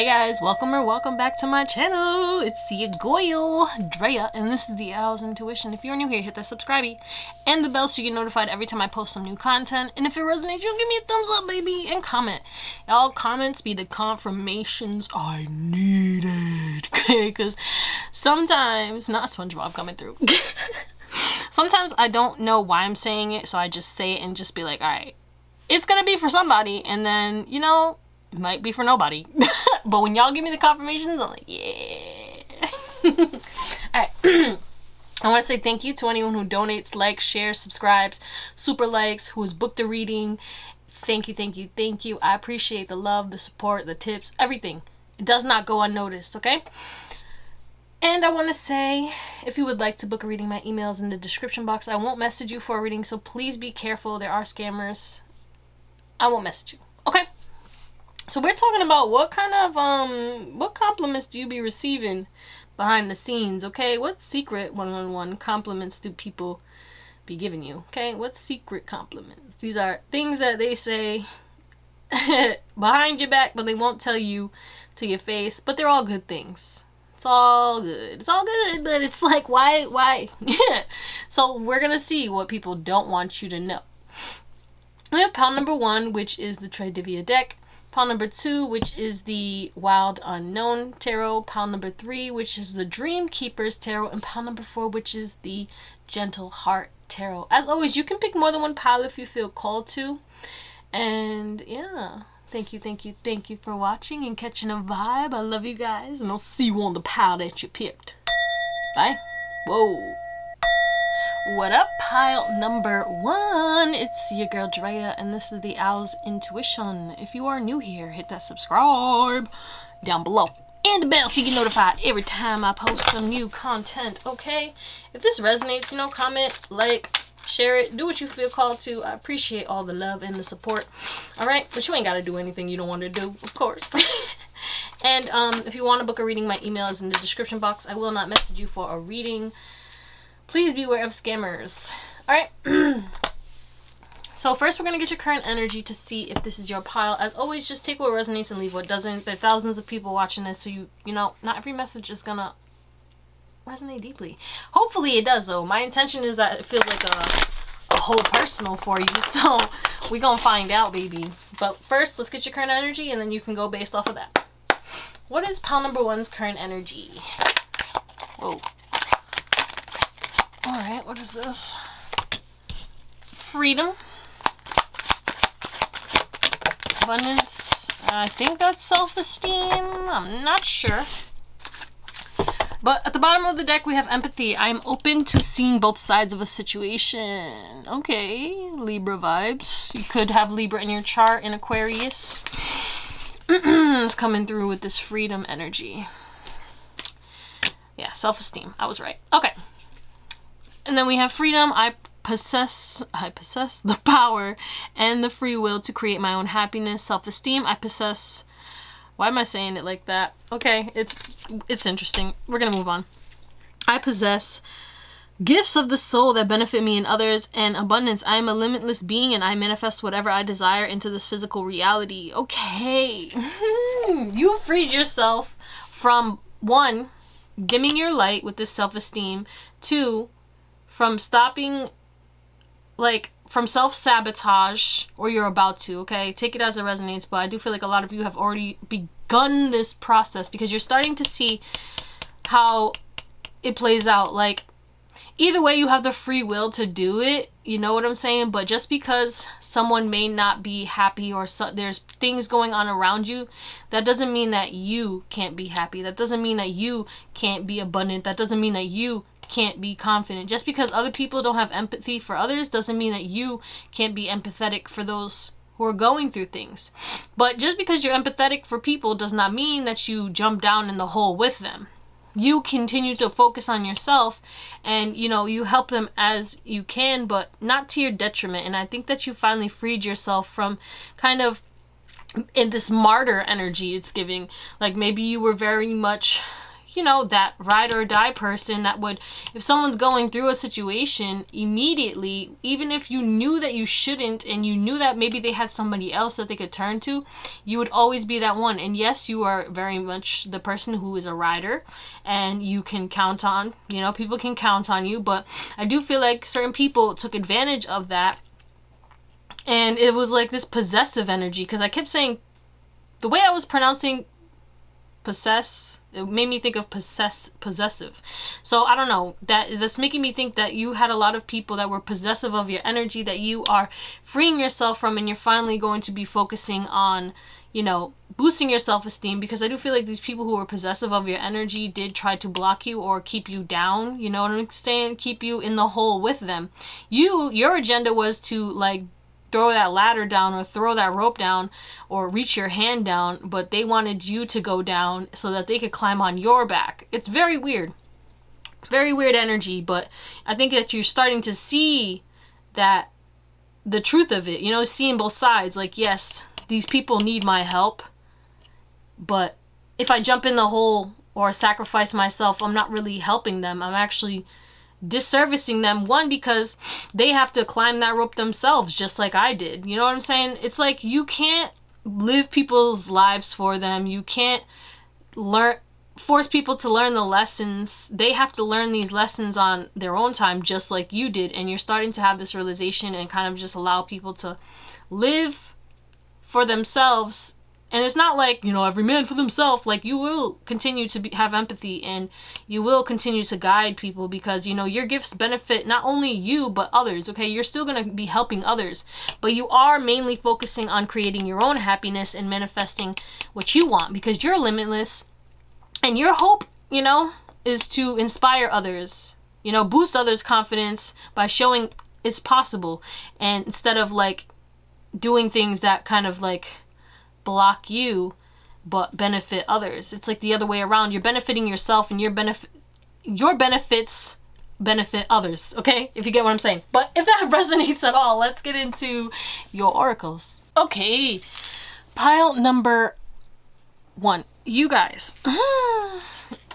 Hey guys, welcome back to my channel. It's the Drea, and this is the Theowlsintuition. If you're new here, hit that subscribe and the bell so you get notified every time I post some new content. And if it resonates, you'll give me a thumbs up, baby, and comment. Y'all comments be the confirmations I needed. Okay, because sometimes, not SpongeBob coming through. Sometimes I don't know why I'm saying it, so I just say it and just be like, alright, it's gonna be for somebody, and then, you know, it might be for nobody. But when y'all give me the confirmations, I'm like, yeah. Alright. I want to say thank you to anyone who donates, likes, shares, subscribes, super likes, who has booked a reading. Thank you. I appreciate the love, the support, the tips, everything. It does not go unnoticed, okay? And I want to say, if you would like to book a reading, my email is in the description box. I won't message you for a reading, so please be careful. There are scammers. I won't message you, okay? So we're talking about what kind of, what compliments do you be receiving behind the scenes, okay? What secret one-on-one compliments do people be giving you, okay? What secret compliments? These are things that they say behind your back, but they won't tell you to your face, but they're all good things. It's all good. It's all good, but it's like, why? So we're gonna see what people don't want you to know. We have pile number 1, which is the Tridevia Deck. Pile number 2, which is the Wild Unknown Tarot. Pile number 3, which is the Dream Keepers Tarot. And pile number 4, which is the Gentle Heart Tarot. As always, you can pick more than one pile if you feel called to. And yeah, thank you for watching and catching a vibe. I love you guys, and I'll see you on the pile that you picked. Bye. Whoa. What up, pile number 1? It's your girl Drea, and this is the Theowlsintuition. If you are new here, hit that subscribe down below and the bell so you get notified every time I post some new content, okay? If this resonates, you know, comment, like, share it, do what you feel called to. I appreciate all the love and the support, alright? But you ain't gotta do anything you don't want to do, of course. And if you want to book a reading, my email is in the description box. I will not message you for a reading. Please beware of scammers. Alright. So first we're going to get your current energy to see if this is your pile. As always, just take what resonates and leave what doesn't. There are thousands of people watching this, so you know, not every message is going to resonate deeply. Hopefully it does, though. My intention is that it feels like a whole personal for you, so we're going to find out, baby. But first, let's get your current energy, and then you can go based off of that. What is pile number 1's current energy? Whoa. Alright, what is this? Freedom. Abundance. I think that's self-esteem. I'm not sure. But at the bottom of the deck, we have empathy. I'm open to seeing both sides of a situation. Okay, Libra vibes. You could have Libra in your chart in Aquarius. It's coming through with this freedom energy. Yeah, self-esteem. I was right. Okay. And then we have freedom. I possess the power and the free will to create my own happiness. Self-esteem. I possess. Why am I saying it like that? Okay, it's interesting. We're gonna move on. I possess gifts of the soul that benefit me and others, and abundance. I am a limitless being, and I manifest whatever I desire into this physical reality. Okay, you freed yourself from 1, dimming your light with this self-esteem. 2, from stopping, like, from self-sabotage, or you're about to, okay? Take it as it resonates, but I do feel like a lot of you have already begun this process because you're starting to see how it plays out. Like, either way, you have the free will to do it, you know what I'm saying? But just because someone may not be happy or there's things going on around you, that doesn't mean that you can't be happy. That doesn't mean that you can't be abundant. That doesn't mean that you can't be confident. Just because other people don't have empathy for others doesn't mean that you can't be empathetic for those who are going through things. But just because you're empathetic for people does not mean that you jump down in the hole with them. You continue to focus on yourself, and you know, you help them as you can, but not to your detriment. And I think that you finally freed yourself from kind of in this martyr energy it's giving. Like, maybe you were very much, you know, that ride or die person that would, if someone's going through a situation, immediately, even if you knew that you shouldn't and you knew that maybe they had somebody else that they could turn to, you would always be that one. And yes, you are very much the person who is a rider and you can count on, you know, people can count on you. But I do feel like certain people took advantage of that. And it was like this possessive energy, because I kept saying, the way I was pronouncing possess, it made me think of possessive. So I don't know, that's making me think that you had a lot of people that were possessive of your energy that you are freeing yourself from, and you're finally going to be focusing on, you know, boosting your self-esteem. Because I do feel like these people who were possessive of your energy did try to block you or keep you down, you know what I'm saying, keep you in the hole with them. Your agenda was to like throw that ladder down or throw that rope down or reach your hand down, but they wanted you to go down so that they could climb on your back. It's very weird energy, but I think that you're starting to see that the truth of it, you know, seeing both sides. Like, yes, these people need my help, but if I jump in the hole or sacrifice myself, I'm not really helping them. I'm actually disservicing them. One, because they have to climb that rope themselves, just like I did. You know what I'm saying? It's like you can't live people's lives for them. You can't force people to learn the lessons. They have to learn these lessons on their own time, just like you did. And you're starting to have this realization and kind of just allow people to live for themselves. And it's not like, you know, every man for themselves. Like, you will continue to have empathy, and you will continue to guide people, because, you know, your gifts benefit not only you, but others, okay? You're still going to be helping others, but you are mainly focusing on creating your own happiness and manifesting what you want, because you're limitless. And your hope, you know, is to inspire others, you know, boost others' confidence by showing it's possible. And instead of like doing things that kind of like block you but benefit others, it's like the other way around. You're benefiting yourself, and your benefits benefit others, okay, if you get what I'm saying. But if that resonates at all, let's get into your oracles. Okay, pile number 1. You guys,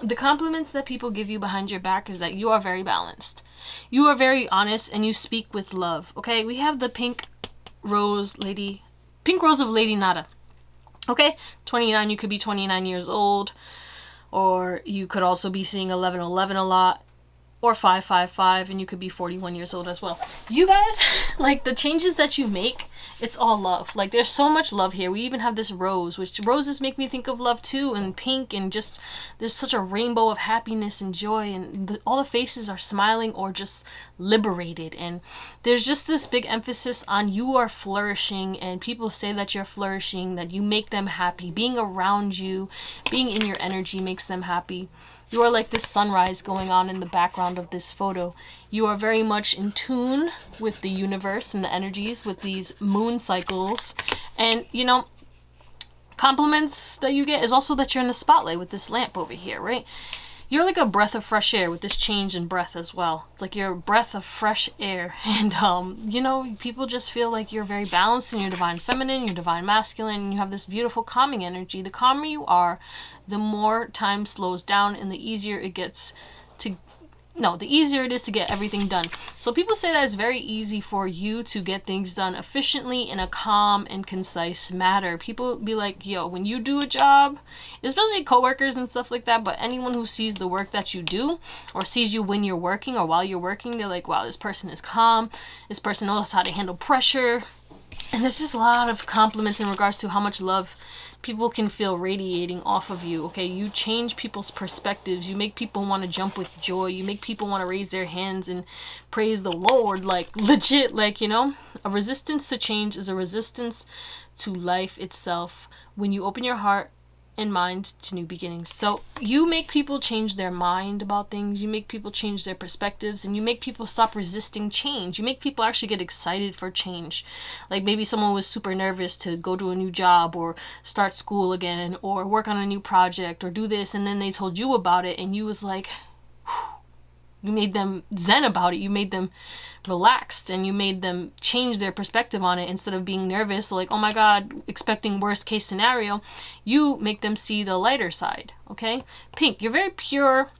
the compliments that people give you behind your back is that you are very balanced, you are very honest, and you speak with love. Okay, we have the pink rose of Lady Nada. Okay, 29, you could be 29 years old, or you could also be seeing 1111 a lot, or 555, and you could be 41 years old as well. You guys, like, the changes that you make, it's all love. Like, there's so much love here. We even have this rose, which roses make me think of love too, and pink, and just there's such a rainbow of happiness and joy, and all the faces are smiling or just liberated. And there's just this big emphasis on you are flourishing, and people say that you're flourishing, that you make them happy. Being around you, being in your energy makes them happy. You are like this sunrise going on in the background of this photo. You are very much in tune with the universe and the energies, with these moon cycles. And, you know, compliments that you get is also that you're in the spotlight with this lamp over here, right? You're like a breath of fresh air with this change in breath as well. It's like you're a breath of fresh air. And, you know, people just feel like you're very balanced in your divine feminine, your divine masculine, and you have this beautiful calming energy. The calmer you are, the more time slows down, and the easier it is to get everything done. So people say that it's very easy for you to get things done efficiently in a calm and concise manner. People be like, yo, when you do a job, especially coworkers and stuff like that, but anyone who sees the work that you do, or sees you when you're working or while you're working, they're like, wow, this person is calm, this person knows how to handle pressure. And there's just a lot of compliments in regards to how much love people can feel radiating off of you. Okay, you change people's perspectives. You make people want to jump with joy. You make people want to raise their hands and praise the Lord, like legit. Like, you know, a resistance to change is a resistance to life itself when you open your heart and mind to new beginnings. So you make people change their mind about things. You make people change their perspectives, and you make people stop resisting change. You make people actually get excited for change. Like, maybe someone was super nervous to go to a new job or start school again or work on a new project or do this, and then they told you about it, and you was like, whew. You made them zen about it. You made them relaxed and you made them change their perspective on it. Instead of being nervous, like, oh my God, expecting worst case scenario, you make them see the lighter side, okay? Pink, you're very pure.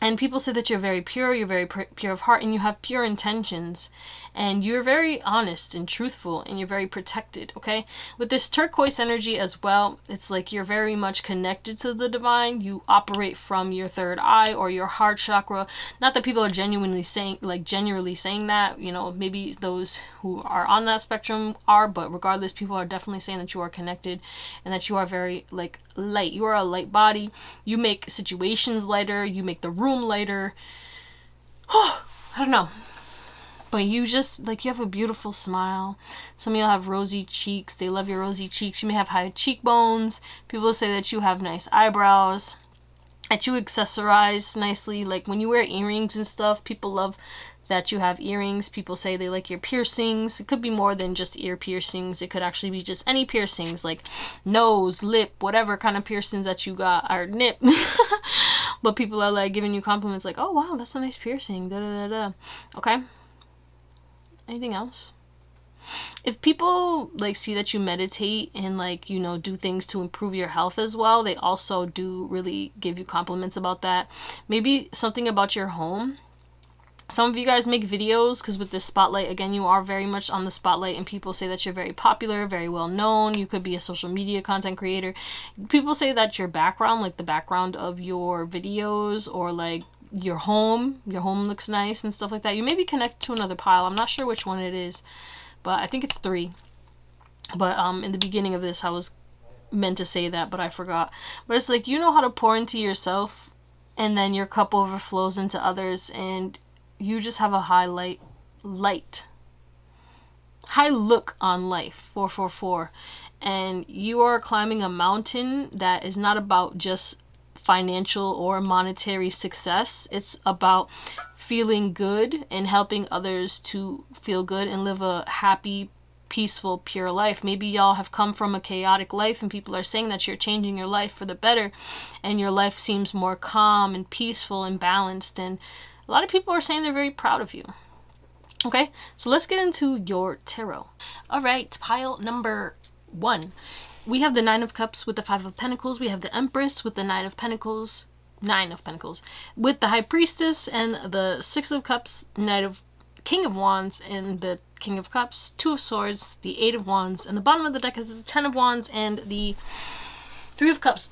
And people say that you're very pure pure of heart, and you have pure intentions, and you're very honest and truthful, and you're very protected, okay? With this turquoise energy as well, it's like you're very much connected to the divine. You operate from your third eye or your heart chakra. Not that people are generally saying that, you know, maybe those who are on that spectrum are, but regardless, people are definitely saying that you are connected and that you are very, like, light. You are a light body. You make situations lighter. You make the room lighter. I don't know. But you just, like, you have a beautiful smile. Some of y'all have rosy cheeks. They love your rosy cheeks. You may have high cheekbones. People say that you have nice eyebrows, that you accessorize nicely. Like, when you wear earrings and stuff, people love that you have earrings. People say they like your piercings. It could be more than just ear piercings. It could actually be just any piercings, like nose, lip, whatever kind of piercings that you got, or nip. But people are like giving you compliments like, oh wow, that's a nice piercing, da da da da. Okay, anything else? If people like see that you meditate and, like, you know, do things to improve your health as well, they also do really give you compliments about that. Maybe something about your home. Some of you guys make videos, because with this spotlight, again, you are very much on the spotlight, and people say that you're very popular, very well known. You could be a social media content creator. People say that your background, like the background of your videos, or like your home looks nice and stuff like that. You may be connected to another pile. I'm not sure which one it is, but I think it's 3. But in the beginning of this, I was meant to say that, but I forgot. But it's like, you know how to pour into yourself, and then your cup overflows into others, and you just have a high look on life. 444. And you are climbing a mountain that is not about just financial or monetary success. It's about feeling good and helping others to feel good and live a happy, peaceful, pure life. Maybe y'all have come from a chaotic life, and people are saying that you're changing your life for the better, and your life seems more calm and peaceful and balanced, and a lot of people are saying they're very proud of you. Okay, so let's get into your tarot. All right, pile number 1. We have the 9 of Cups with the 5 of Pentacles. We have the Empress with the 9 of Pentacles, with the High Priestess, and the 6 of Cups, King of Wands, and the King of Cups, 2 of Swords, the 8 of Wands, and the bottom of the deck is the 10 of Wands and the 3 of Cups.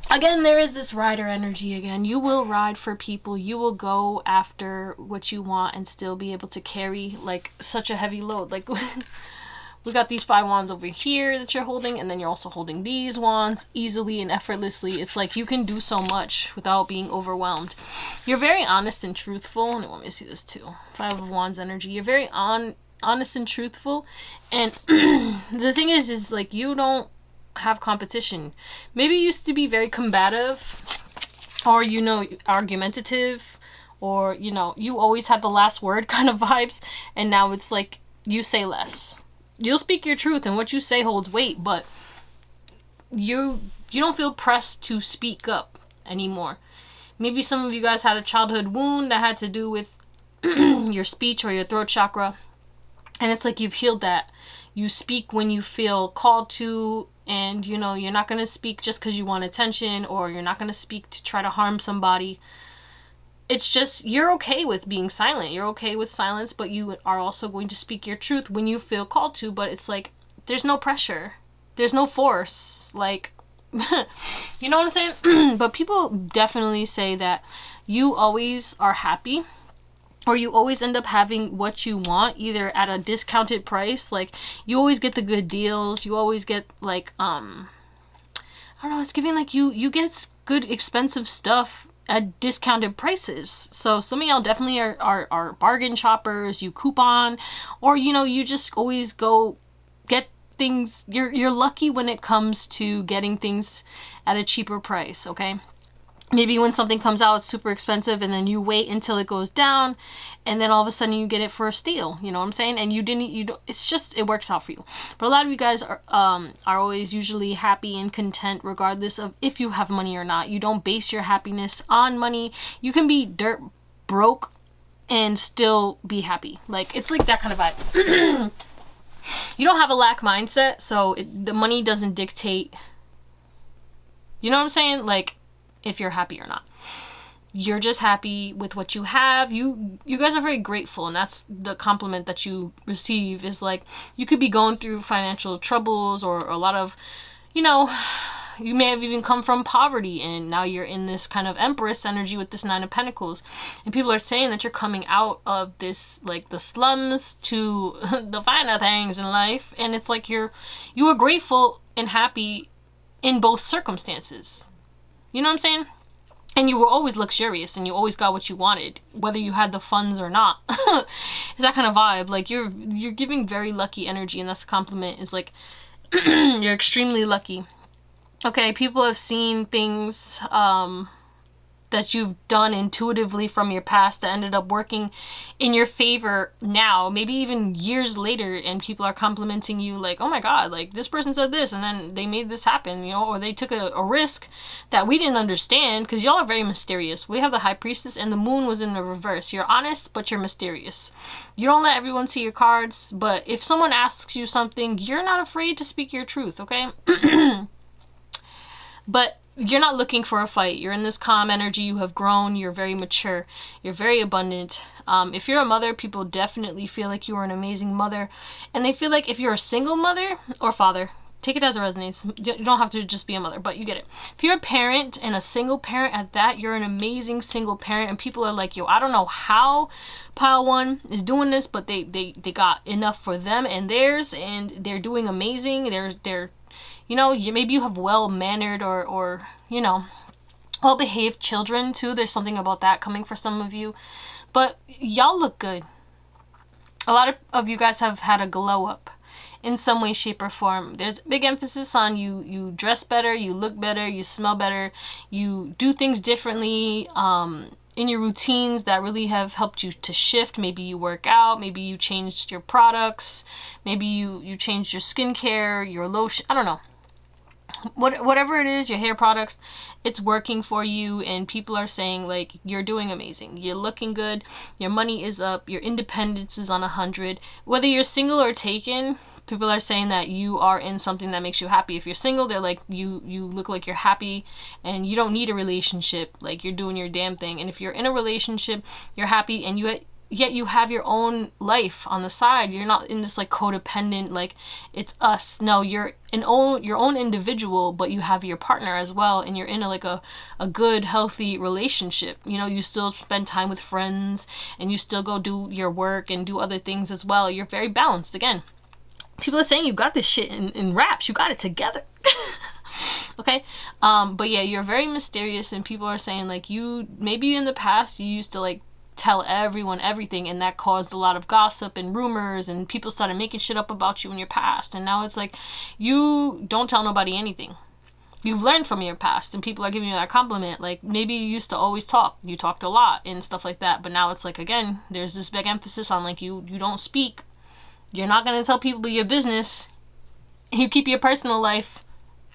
Again, there is this rider energy again. You will ride for people. You will go after what you want and still be able to carry, like, such a heavy load. Like, we got these 5 wands over here that you're holding, and then you're also holding these wands easily and effortlessly. It's like you can do so much without being overwhelmed. You're very honest and truthful. And I want me to see this too. 5 of Wands energy. You're very honest and truthful. And the thing is like, you don't have competition. Maybe you used to be very combative, or, you know, argumentative, or, you know, you always had the last word kind of vibes, and now it's like you say less. You'll speak your truth, and what you say holds weight, but you don't feel pressed to speak up anymore. Maybe some of you guys had a childhood wound that had to do with your speech or your throat chakra, and it's like you've healed that. You speak when you feel called to, and, you know, you're not going to speak just because you want attention, or you're not going to speak to try to harm somebody. It's just, you're okay with being silent. You're okay with silence, but you are also going to speak your truth when you feel called to. But it's like, there's no pressure. There's no force. Like, you know what I'm saying? But people definitely say that you always are happy, or you always end up having what you want, either at a discounted price. Like, you always get the good deals. You always get, like, I don't know, it's giving like you get good expensive stuff at discounted prices. So some of y'all definitely are bargain shoppers. You coupon, or, you know, you just always go get things. You're lucky when it comes to getting things at a cheaper price, okay? Maybe when something comes out, it's super expensive, and then you wait until it goes down, and then all of a sudden you get it for a steal. You know what I'm saying? And you don't. It's just, it works out for you. But a lot of you guys are always usually happy and content, regardless of if you have money or not. You don't base your happiness on money. You can be dirt broke and still be happy. Like, it's like that kind of vibe. You don't have a lack mindset, so the money doesn't dictate, you know what I'm saying? Like, if you're happy or not. You're just happy with what you have. You guys are very grateful, and that's the compliment that you receive, is like, you could be going through financial troubles or a lot of, you know, you may have even come from poverty, and now you're in this kind of Empress energy with this Nine of Pentacles. And people are saying that you're coming out of this, like, the slums to the finer things in life. And it's like you are grateful and happy in both circumstances. You know what I'm saying? And you were always luxurious, and you always got what you wanted, whether you had the funds or not. It's that kind of vibe. Like, you're giving very lucky energy, and that's a compliment. Is like, you're extremely lucky. Okay, people have seen things that you've done intuitively from your past that ended up working in your favor now, maybe even years later, and people are complimenting you like, oh my god, like, this person said this and then they made this happen, you know, or they took a risk that we didn't understand, because y'all are very mysterious. We have the High Priestess, and the Moon was in the reverse. You're honest, but you're mysterious. You don't let everyone see your cards, but if someone asks you something, you're not afraid to speak your truth, okay? But you're not looking for a fight. You're in this calm energy. You have grown. You're very mature. You're very abundant. If you're a mother, people definitely feel like you are an amazing mother. And they feel like if you're a single mother or father, take it as it resonates. You don't have to just be a mother, but you get it. If you're a parent, and a single parent at that, you're an amazing single parent. And people are like, yo, I don't know how Pile 1 is doing this, but they got enough for them and theirs, and they're doing amazing. They're you know, maybe you have well-mannered or, you know, well-behaved children, too. There's something about that coming for some of you. But y'all look good. A lot of you guys have had a glow-up in some way, shape, or form. There's big emphasis on you dress better, you look better, you smell better, you do things differently in your routines that really have helped you to shift. Maybe you work out, maybe you changed your products, maybe you changed your skincare, your lotion, I don't know. Whatever it is, your hair products, it's working for you, and people are saying like, you're doing amazing, you're looking good, your money is up, your independence is on 100. Whether you're single or taken, people are saying that you are in something that makes you happy. If you're single, they're like, you look like you're happy and you don't need a relationship, like, you're doing your damn thing. And if you're in a relationship, you're happy, and yet you have your own life on the side. You're not in this like codependent, like, it's us. No, you're your own individual, but you have your partner as well, and you're in a good, healthy relationship. You know, you still spend time with friends, and you still go do your work and do other things as well. You're very balanced. Again, people are saying you got this shit in wraps. You got it together. Okay, but yeah, you're very mysterious, and people are saying like, maybe in the past you used to like tell everyone everything, and that caused a lot of gossip and rumors, and people started making shit up about you in your past. And now it's like, you don't tell nobody anything. You've learned from your past, and people are giving you that compliment. Like, maybe you used to always talk, you talked a lot and stuff like that, but now it's like, again, there's this big emphasis on like, you don't speak, you're not going to tell people your business, you keep your personal life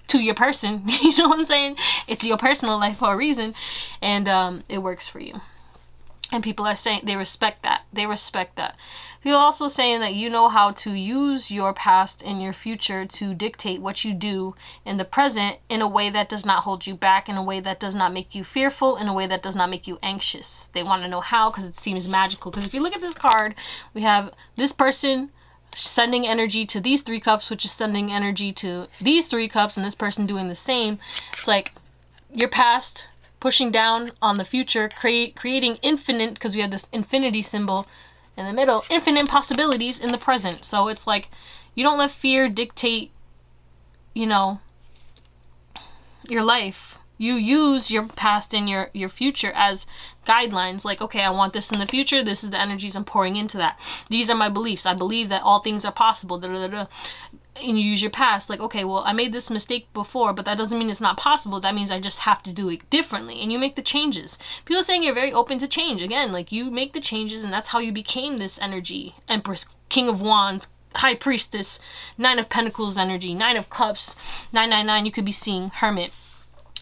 to your person. You know what I'm saying? It's your personal life for a reason, and it works for you. And people are saying they respect that. They respect that. People are also saying that you know how to use your past and your future to dictate what you do in the present in a way that does not hold you back, in a way that does not make you fearful, in a way that does not make you anxious. They want to know how, because it seems magical. Because if you look at this card, we have this person sending energy to these 3 cups, which is sending energy to these 3 cups, and this person doing the same. It's like your past pushing down on the future, creating infinite, because we have this infinity symbol in the middle, infinite possibilities in the present. So it's like, you don't let fear dictate, you know, your life. You use your past and your future as guidelines. Like, okay, I want this in the future. This is the energies I'm pouring into that. These are my beliefs. I believe that all things are possible. Da, da, da, da. And you use your past. Like, okay, well, I made this mistake before, but that doesn't mean it's not possible. That means I just have to do it differently. And you make the changes. People are saying you're very open to change. Again, like, you make the changes, and that's how you became this energy. Empress, King of Wands, High Priestess, 9 of Pentacles energy, 9 of Cups, 999. You could be seeing Hermit.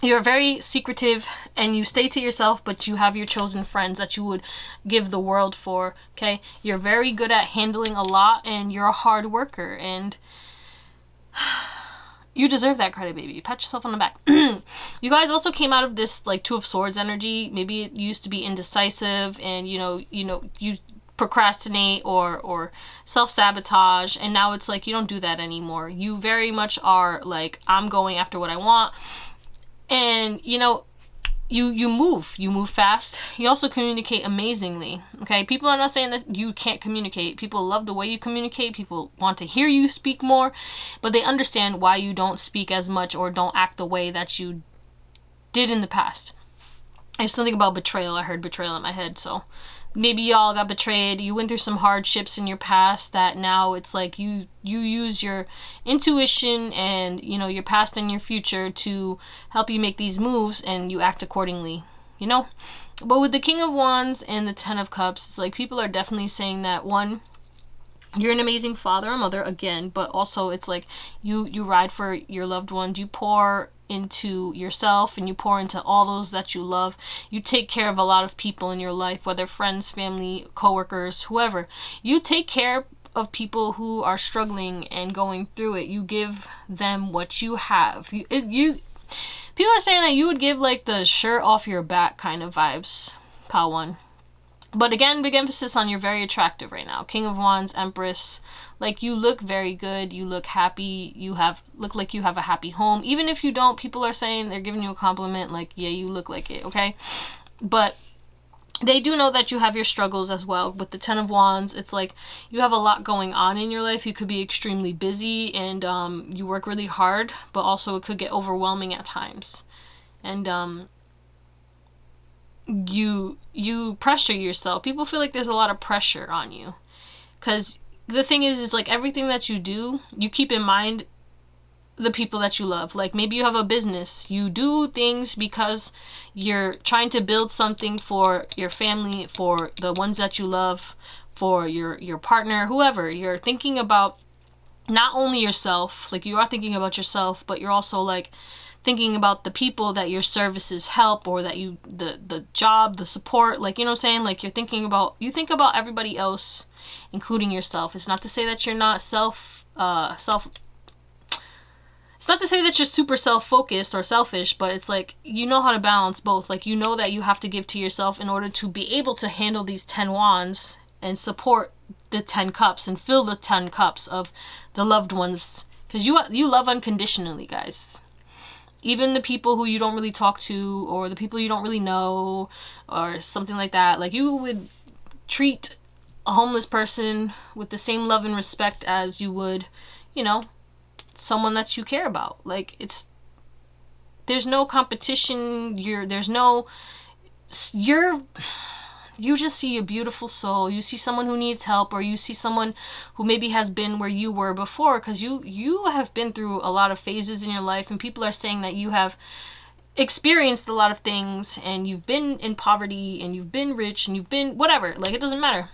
You're very secretive and you stay to yourself, but you have your chosen friends that you would give the world for, okay? You're very good at handling a lot and you're a hard worker, and you deserve that credit, baby. Pat yourself on the back. You guys also came out of this like Two of Swords energy. Maybe it used to be indecisive and you procrastinate or self-sabotage, and now it's like you don't do that anymore. You very much are like, I'm going after what I want. And you move fast. You also communicate amazingly, okay? People are not saying that you can't communicate. People love the way you communicate. People want to hear you speak more, but they understand why you don't speak as much or don't act the way that you did in the past. I used to think about betrayal. I heard betrayal in my head, so maybe y'all got betrayed. You went through some hardships in your past that now it's like you use your intuition and your past and your future to help you make these moves, and you act accordingly, But with the King of Wands and the Ten of Cups, it's like people are definitely saying that, one, you're an amazing father or mother, again, but also it's like you ride for your loved ones. You pour into yourself and you pour into all those that you love. You take care of a lot of people in your life, whether friends, family, coworkers, whoever. You take care of people who are struggling and going through it. You give them what you have. People are saying that you would give like the shirt off your back kind of vibes, Pal One. But again, big emphasis on you're very attractive right now. King of Wands, Empress. Like, you look very good. You look happy. Look like you have a happy home. Even if you don't, people are saying, they're giving you a compliment. Like, yeah, you look like it, okay? But they do know that you have your struggles as well. With the Ten of Wands, it's like you have a lot going on in your life. You could be extremely busy and you work really hard. But also it could get overwhelming at times. And you pressure yourself. People feel like there's a lot of pressure on you, because the thing is like everything that you do, you keep in mind the people that you love. Like, maybe you have a business, you do things because you're trying to build something for your family, for the ones that you love, for your partner, whoever. You're thinking about not only yourself, like you are thinking about yourself, but you're also like thinking about the people that your services help, or that the job, the support, like, you know what I'm saying? Like, you think about everybody else, including yourself. It's not to say that you're not it's not to say that you're super self-focused or selfish, but it's like, you know how to balance both. Like, you know that you have to give to yourself in order to be able to handle these 10 wands and support the 10 cups and fill the 10 cups of the loved ones, because you love unconditionally, guys. Even the people who you don't really talk to, or the people you don't really know, or something like that. Like, you would treat a homeless person with the same love and respect as you would, someone that you care about. Like, there's no competition. You just see a beautiful soul. You see someone who needs help, or you see someone who maybe has been where you were before, because you have been through a lot of phases in your life, and people are saying that you have experienced a lot of things, and you've been in poverty, and you've been rich, and you've been whatever. Like, it doesn't matter.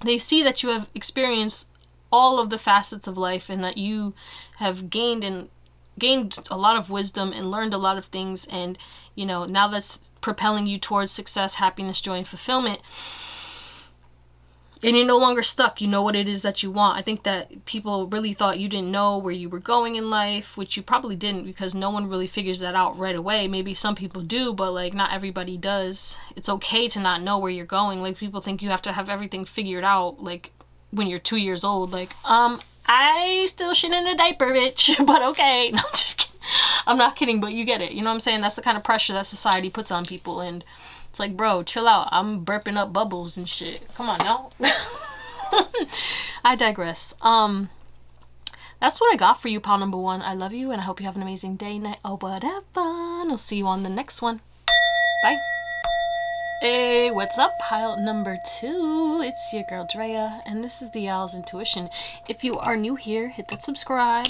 They see that you have experienced all of the facets of life, and that you have gained a lot of wisdom and learned a lot of things, and now that's propelling you towards success, happiness, joy, and fulfillment. And you're no longer stuck. You know what it is that you want. I think that people really thought you didn't know where you were going in life, which you probably didn't, because no one really figures that out right away. Maybe some people do, but like, not everybody does. It's okay to not know where you're going. Like, people think you have to have everything figured out, like, when you're 2 years old. Like, I still shit in a diaper, bitch. But okay. No, I'm just kidding. I'm not kidding, but you get it. You know what I'm saying? That's the kind of pressure that society puts on people. And it's like, bro, chill out. I'm burping up bubbles and shit. Come on now. I digress. That's what I got for you, pal number one. I love you, and I hope you have an amazing day, night, or whatever. And I'll see you on the next one. Bye. Hey, what's up, pile number two? It's your girl Drea, and this is Theowlsintuition. If you are new here, hit that subscribe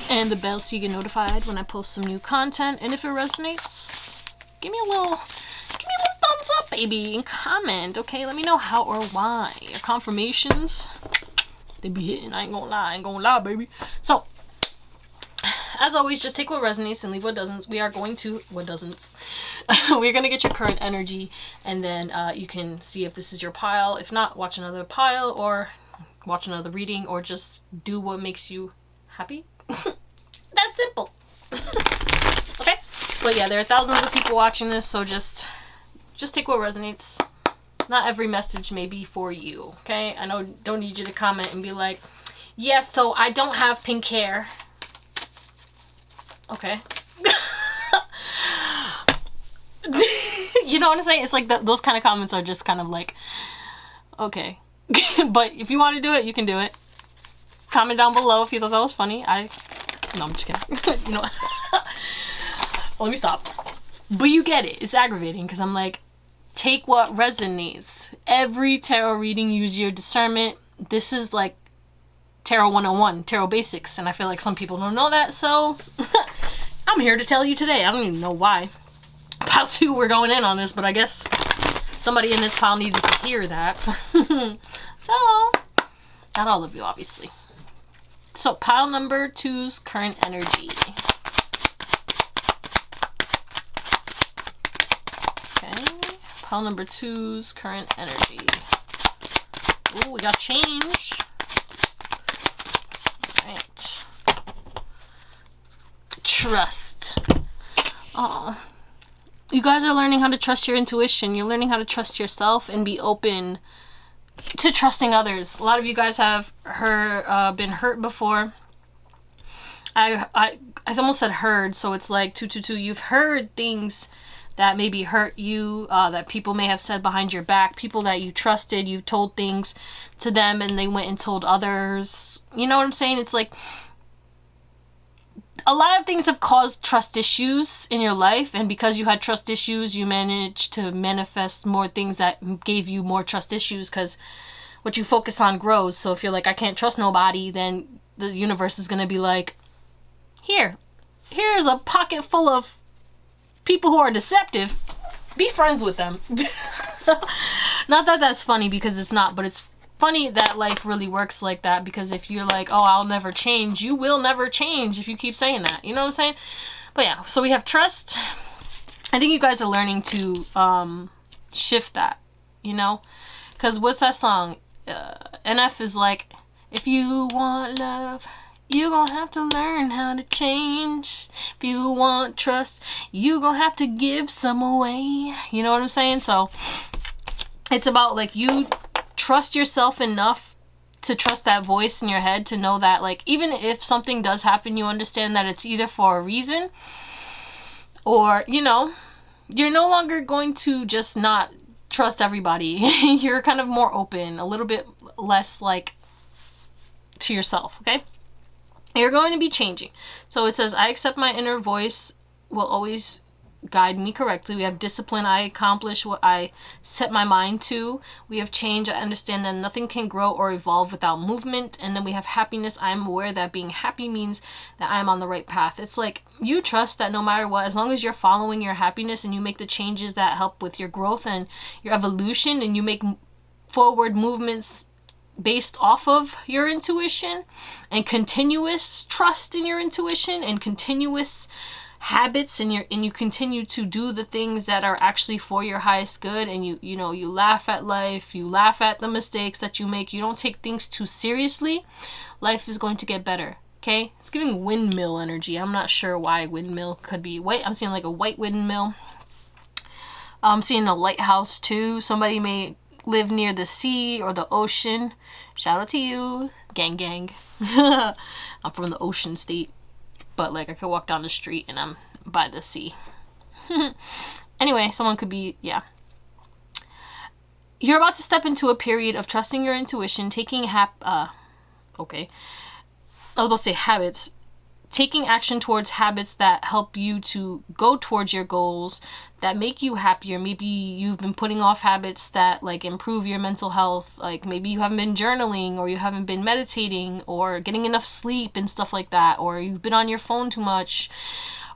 and the bell so you get notified when I post some new content. And if it resonates, give me a little thumbs up, baby, and comment. Okay, let me know how or why. Your confirmations, they be hitting. I ain't gonna lie, baby. So as always, just take what resonates and leave what doesn't. We are going to, what doesn't. We're going to get your current energy, and then you can see if this is your pile. If not, watch another pile, or watch another reading, or just do what makes you happy. That's simple. Okay? But yeah, there are thousands of people watching this, so just take what resonates. Not every message may be for you, okay? I know, don't need you to comment and be like, yes, so I don't have pink hair. Okay. You know what I'm saying? It's like those kind of comments are just kind of like, okay. But if you want to do it, you can do it. Comment down below if you thought that was funny. No, I'm just kidding. You know what? Let me stop. But you get it. It's aggravating because I'm like, take what resonates. Every tarot reading, use your discernment. This is like Tarot 101, Tarot Basics, and I feel like some people don't know that, so I'm here to tell you today. I don't even know why. Pile 2, we're going in on this, but I guess somebody in this pile needed to hear that. So, not all of you, obviously. So, pile number 2's current energy. Pile number 2's current energy. Ooh, we got change. Alright. Trust. Oh. You guys are learning how to trust your intuition. You're learning how to trust yourself and be open to trusting others. A lot of you guys have been hurt before. I almost said heard, so it's like 222. You've heard things that maybe hurt you, that people may have said behind your back, people that you trusted, you've told things to them and they went and told others. You know what I'm saying? It's like a lot of things have caused trust issues in your life, and because you had trust issues, you managed to manifest more things that gave you more trust issues, because what you focus on grows. So if you're like, I can't trust nobody, then the universe is going to be like, here's a pocket full of people who are deceptive. Be friends with them. Not that that's funny, because it's not, but it's funny that life really works like that, because if you're like, oh, I'll never change, you will never change if you keep saying that. You know what I'm saying? But yeah, so we have trust. I think you guys are learning to shift that, you know? Because what's that song? NF is like, if you want love, you gonna have to learn how to change. If you want trust, you gonna have to give some away. You know what I'm saying? So it's about like, you trust yourself enough to trust that voice in your head, to know that like, even if something does happen, you understand that it's either for a reason, or, you know, you're no longer going to just not trust everybody. You're kind of more open, a little bit less like to yourself, okay? You're going to be changing. So it says, I accept my inner voice will always guide me correctly. We have discipline. I accomplish what I set my mind to. We have change. I understand that nothing can grow or evolve without movement. And then we have happiness. I am aware that being happy means that I am on the right path. It's like, you trust that no matter what, as long as you're following your happiness and you make the changes that help with your growth and your evolution, and you make forward movements based off of your intuition and continuous trust in your intuition and continuous habits, and you continue to do the things that are actually for your highest good, and you know, you laugh at life, you laugh at the mistakes that you make, you don't take things too seriously, life is going to get better. Okay, it's giving windmill energy. I'm not sure why windmill could be white. I'm seeing like a white windmill. I'm seeing a lighthouse too. Somebody may live near the sea or the ocean. Shout out to you, gang gang. I'm from the ocean state, but like I could walk down the street and I'm by the sea. Anyway, someone could be, yeah. You're about to step into a period of trusting your intuition, taking okay. I was about to say habits. Taking action towards habits that help you to go towards your goals, that make you happier. Maybe you've been putting off habits that like improve your mental health. Like maybe you haven't been journaling, or you haven't been meditating, or getting enough sleep and stuff like that, or you've been on your phone too much,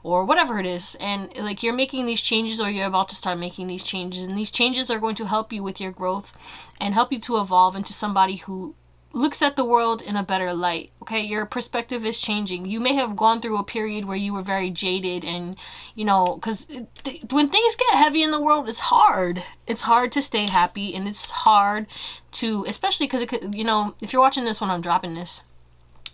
or whatever it is. And like, you're making these changes, or you're about to start making these changes, and these changes are going to help you with your growth and help you to evolve into somebody who looks at the world in a better light. Okay, your perspective is changing. You may have gone through a period where you were very jaded, and you know, because when things get heavy in the world, it's hard. It's hard to stay happy, and it's hard to, especially because it could, you know, if you're watching this when I'm dropping this,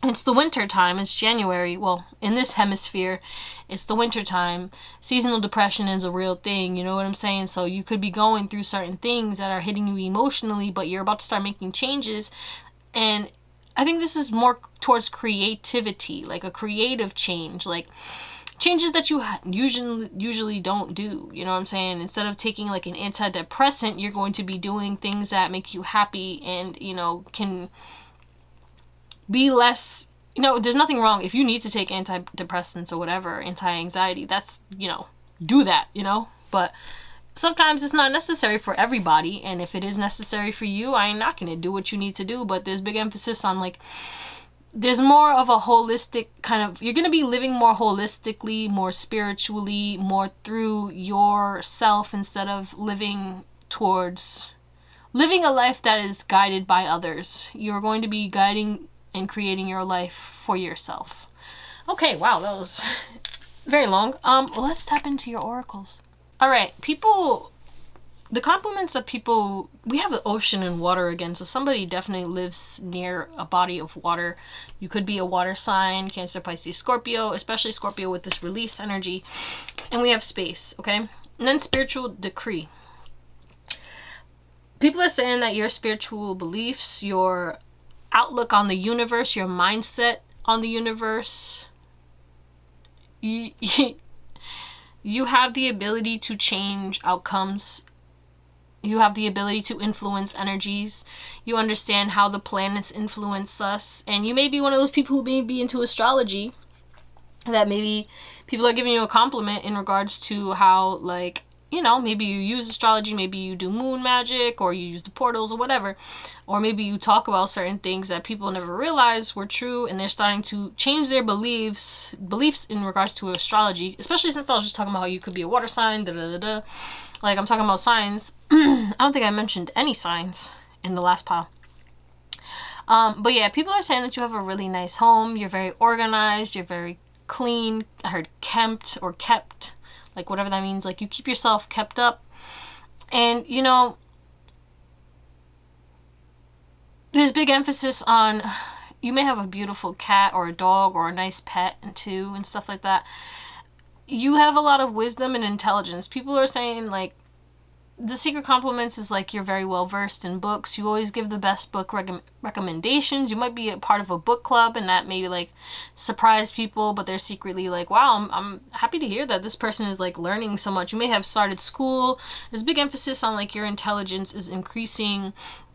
it's the winter time. It's January. Well, in this hemisphere, it's the winter time. Seasonal depression is a real thing. You know what I'm saying? So you could be going through certain things that are hitting you emotionally, but you're about to start making changes. And I think this is more towards creativity, like a creative change, like changes that you usually don't do. You know what I'm saying? Instead of taking like an antidepressant, you're going to be doing things that make you happy and, you know, can be less, you know, there's nothing wrong if you need to take antidepressants or whatever, anti-anxiety, that's, you know, do that, you know, but sometimes it's not necessary for everybody, and if it is necessary for you, I ain't knocking it. Do what you need to do, but there's big emphasis on, like, there's more of a holistic kind of, you're going to be living more holistically, more spiritually, more through yourself, instead of living a life that is guided by others. You're going to be guiding and creating your life for yourself. Okay, wow, that was very long. Let's tap into your oracles. All right, people, the compliments that people, we have the ocean and water again, so somebody definitely lives near a body of water. You could be a water sign, Cancer, Pisces, Scorpio, especially Scorpio with this release energy. And we have space, okay? And then spiritual decree. People are saying that your spiritual beliefs, your outlook on the universe, your mindset on the universe, you have the ability to change outcomes. You have the ability to influence energies. You understand how the planets influence us. And you may be one of those people who may be into astrology, that maybe people are giving you a compliment in regards to how, like, you know, maybe you use astrology, maybe you do moon magic, or you use the portals or whatever. Or maybe you talk about certain things that people never realized were true, and they're starting to change their beliefs in regards to astrology, especially since I was just talking about how you could be a water sign, Like, I'm talking about signs. I don't think I mentioned any signs in the last pile. But yeah, people are saying that you have a really nice home. You're very organized. You're very clean. I heard kempt or kept. Like, whatever that means. Like, you keep yourself kept up. And, you know, there's big emphasis on, you may have a beautiful cat or a dog or a nice pet too and stuff like that. You have a lot of wisdom and intelligence. People are saying, like, the secret compliments is like you're very well versed in books. You always give the best book recommendations. You might be a part of a book club, and that may like surprise people, but they're secretly like, wow, I'm happy to hear that this person is like learning so much. You may have started school. There's big emphasis on like your intelligence is increasing,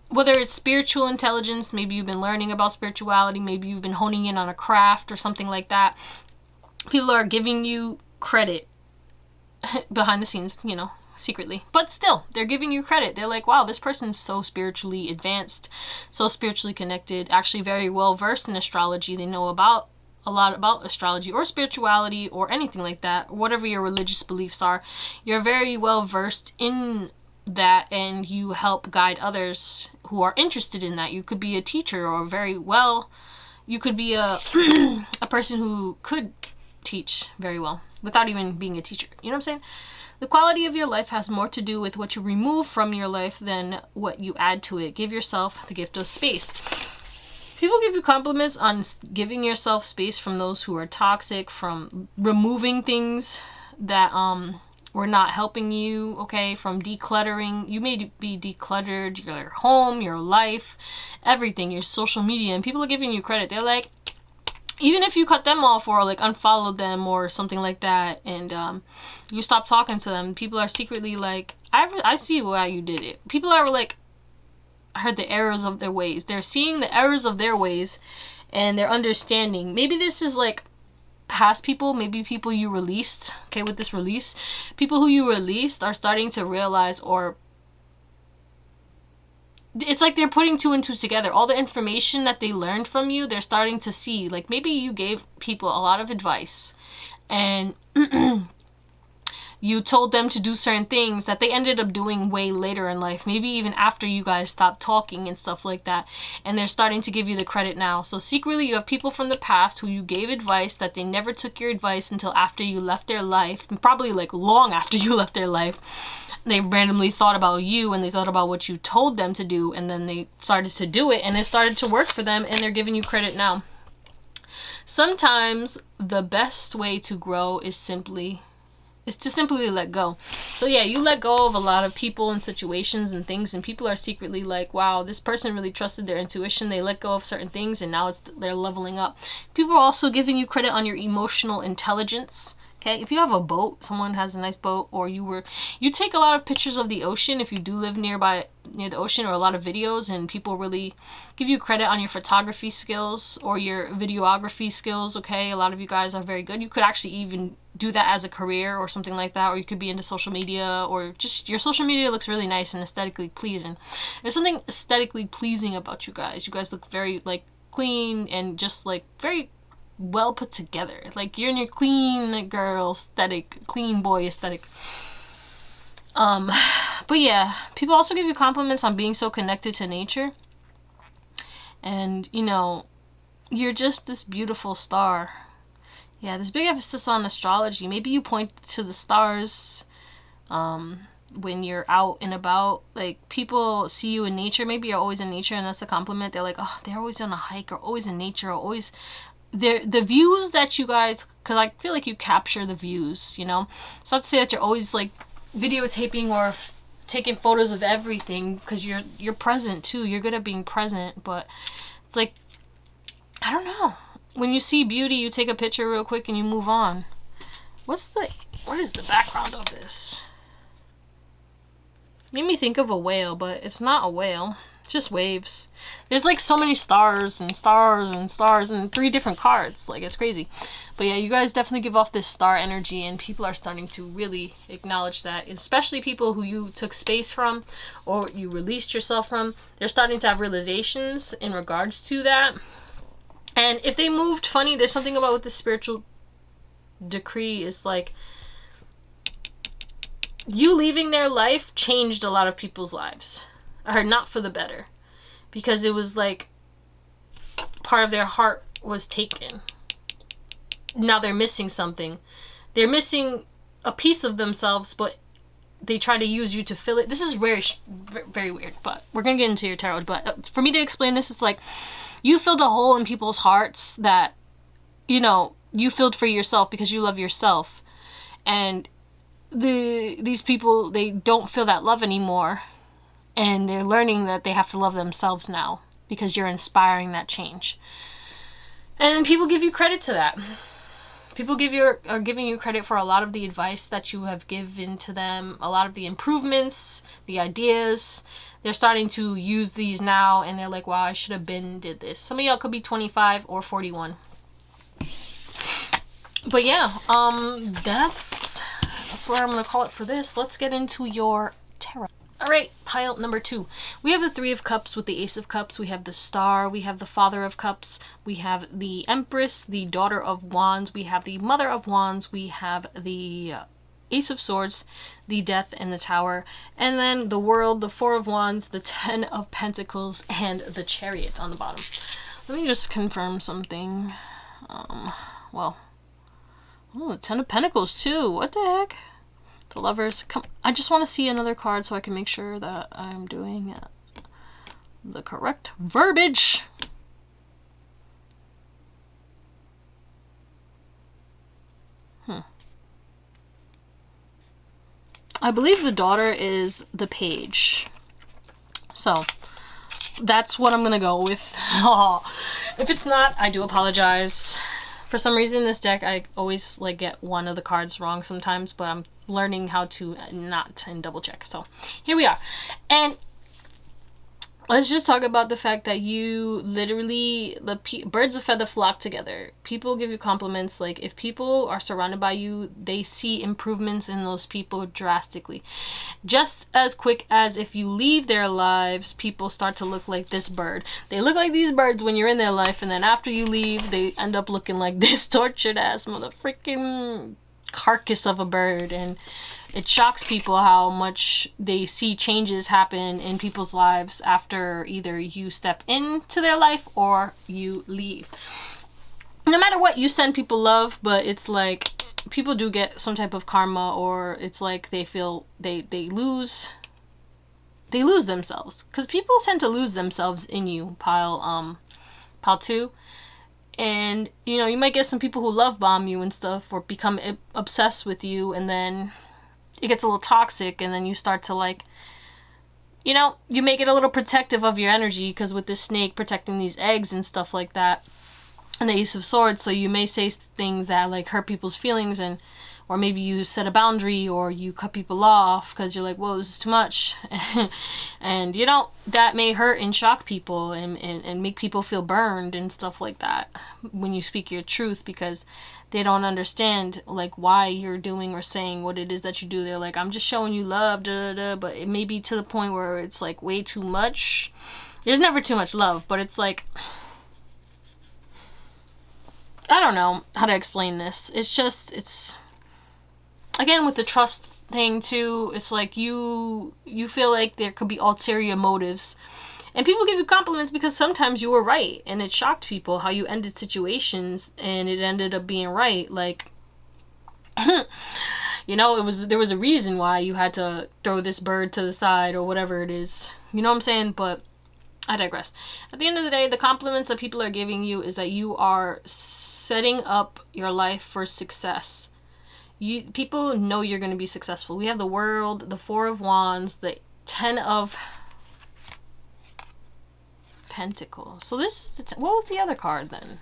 whether it's spiritual intelligence, maybe you've been learning about spirituality, maybe you've been honing in on a craft or something like that. People are giving you credit behind the scenes, you know, secretly, but still they're giving you credit. They're like, wow, this person's so spiritually advanced, so spiritually connected, actually very well versed in astrology. They know about a lot about astrology or spirituality or anything like that, whatever your religious beliefs are. You're very well versed in that, and you help guide others who are interested in that. You could be a teacher, or you could be a a person who could teach very well without even being a teacher. You know what I'm saying? The quality of your life has more to do with what you remove from your life than what you add to it. Give yourself the gift of space. People give you compliments on giving yourself space from those who are toxic, from removing things that were not helping you, okay, from decluttering. You may be decluttered your home, your life, everything, your social media, and people are giving you credit. They're like, even if you cut them off or like unfollowed them or something like that, and you stop talking to them, people are secretly like, I see why you did it. People are like, heard the errors of their ways. They're seeing the errors of their ways, and they're understanding. Maybe this is like past people, maybe people you released, okay, with this release. People who you released are starting to realize, or it's like they're putting two and two together. All the information that they learned from you, they're starting to see. Like, maybe you gave people a lot of advice, and you told them to do certain things that they ended up doing way later in life, maybe even after you guys stopped talking and stuff like that, and they're starting to give you the credit now. So secretly you have people from the past who you gave advice that they never took your advice until after you left their life, probably like long after you left their life. They randomly thought about you and they thought about what you told them to do, and then they started to do it and it started to work for them, and they're giving you credit now. Sometimes the best way to grow is to simply let go. So yeah, you let go of a lot of people and situations and things, and people are secretly like, wow, this person really trusted their intuition. They let go of certain things and now they're leveling up. People are also giving you credit on your emotional intelligence. Okay, if you have a boat, someone has a nice boat, or you take a lot of pictures of the ocean if you do live near the ocean, or a lot of videos, and people really give you credit on your photography skills or your videography skills. Okay, a lot of you guys are very good. You could actually even do that as a career or something like that, or you could be into social media, or just your social media looks really nice and aesthetically pleasing. There's something aesthetically pleasing about you guys. You guys look very like clean and just like very well put together. Like you're in your clean girl aesthetic, clean boy aesthetic. But yeah, people also give you compliments on being so connected to nature. And you know, you're just this beautiful star. Yeah, there's big emphasis on astrology. Maybe you point to the stars when you're out and about. Like people see you in nature. Maybe you're always in nature and that's a compliment. They're like, oh, they're always on a hike, or always in nature, or always the views that you guys, because I feel like you capture the views, you know. It's not to say that you're always like videotaping or taking photos of everything, because you're present too. You're good at being present, but it's like, I don't know, when you see beauty, you take a picture real quick and you move on. What is the background of this? Made me think of a whale, but it's not a whale. It's just waves. There's like so many stars and stars and stars and 3 different cards. Like, it's crazy. But yeah, you guys definitely give off this star energy, and people are starting to really acknowledge that, especially people who you took space from or you released yourself from. They're starting to have realizations in regards to that. And if they moved funny, there's something about what the spiritual decree is like, you leaving their life changed a lot of people's lives. Or not for the better, because it was like part of their heart was taken. Now they're missing something. They're missing a piece of themselves, but they try to use you to fill it. This is very, very weird, but we're gonna get into your tarot. But for me to explain this, it's like you filled a hole in people's hearts that, you know, you filled for yourself because you love yourself, and these people, they don't feel that love anymore. And they're learning that they have to love themselves now because you're inspiring that change. And people give you credit to that. People are giving you credit for a lot of the advice that you have given to them, a lot of the improvements, the ideas. They're starting to use these now, and they're like, wow, I should have did this. Some of y'all could be 25 or 41. But yeah, that's where I'm going to call it for this. Let's get into your tarot. Alright, pile number 2. We have the 3 of Cups with the Ace of Cups. We have the Star. We have the Father of Cups. We have the Empress, the Daughter of Wands. We have the Mother of Wands. We have the Ace of Swords, the Death, and the Tower. And then the World, the 4 of Wands, the 10 of Pentacles, and the Chariot on the bottom. Let me just confirm something. Well, oh, 10 of Pentacles too. What the heck? The Lovers. Come, I just want to see another card so I can make sure that I'm doing the correct verbiage. I believe the Daughter is the Page. So that's what I'm gonna go with. If it's not, I do apologize. For some reason, this deck, I always like get one of the cards wrong sometimes, but I'm learning how to not and double check. So here we are. And let's just talk about the fact that you literally, birds of feather flock together. People give you compliments. Like, if people are surrounded by you, they see improvements in those people drastically. Just as quick as if you leave their lives, people start to look like this bird. They look like these birds when you're in their life, and then after you leave, they end up looking like this tortured ass mother freaking carcass of a bird, and it shocks people how much they see changes happen in people's lives after either you step into their life or you leave. No matter what, you send people love, but it's like people do get some type of karma, or it's like they feel they lose themselves, because people tend to lose themselves in you, pile 2. And you might get some people who love bomb you and stuff, or become obsessed with you, and then it gets a little toxic, and then you start to like, you make it a little protective of your energy, because with this snake protecting these eggs and stuff like that, and the Ace of Swords, so you may say things that like hurt people's feelings, or maybe you set a boundary, or you cut people off because you're like, whoa, this is too much. And that may hurt and shock people, and make people feel burned and stuff like that when you speak your truth, because they don't understand like why you're doing or saying what it is that you do. They're like, I'm just showing you love, but it may be to the point where it's like way too much. There's never too much love, but it's like, I don't know how to explain this. It's again with the trust thing too. It's like you feel like there could be ulterior motives, and people give you compliments because sometimes you were right, and it shocked people how you ended situations, and it ended up being right. Like, there was a reason why you had to throw this bird to the side or whatever it is. You know what I'm saying? But I digress. At the end of the day, the compliments that people are giving you is that you are setting up your life for success. People know you're going to be successful. We have the World, the Four of Wands, the 10 of Pentacles. So this is what was the other card then?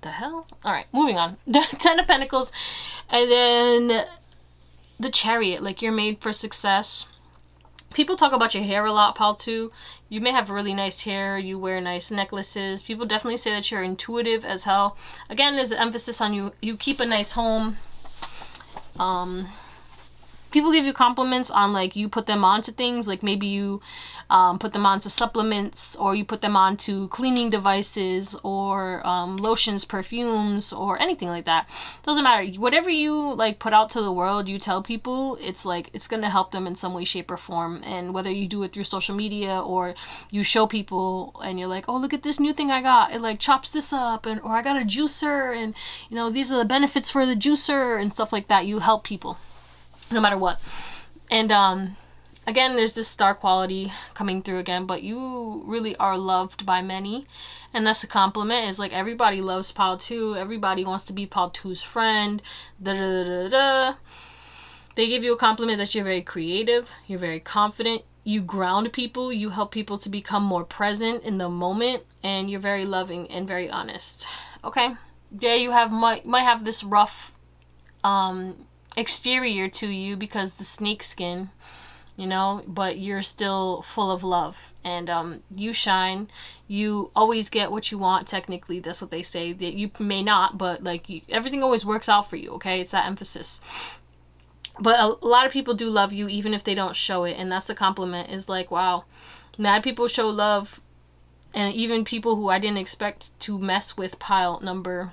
The hell? All right, moving on. The 10 of Pentacles, and then the Chariot. Like, you're made for success. People talk about your hair a lot, pal, too. You may have really nice hair. You wear nice necklaces. People definitely say that you're intuitive as hell. Again, there's an emphasis on you keep a nice home. People give you compliments on, like, you put them onto things. Like, maybe you put them onto supplements, or you put them onto cleaning devices, or lotions, perfumes, or anything like that. Doesn't matter. Whatever you, like, put out to the world, you tell people, it's like, it's going to help them in some way, shape, or form. And whether you do it through social media, or you show people and you're like, oh, look at this new thing I got. It, like, chops this up, or I got a juicer, and, these are the benefits for the juicer, and stuff like that. You help people, no matter what. And again, there's this star quality coming through again, but you really are loved by many, and that's a compliment. Is like, everybody loves Pal 2. Everybody wants to be Pal 2's friend. They give you a compliment that you're very creative, you're very confident, you ground people, you help people to become more present in the moment, and you're very loving and very honest. Okay, yeah, you might have this rough exterior to you because the snake skin, but you're still full of love, and you shine. You always get what you want. Technically, that's what they say. That you may not, but like, everything always works out for you. Okay, it's that emphasis. But a lot of people do love you even if they don't show it, and that's a compliment. Is like, wow, mad people show love, and even people who I didn't expect to mess with pile number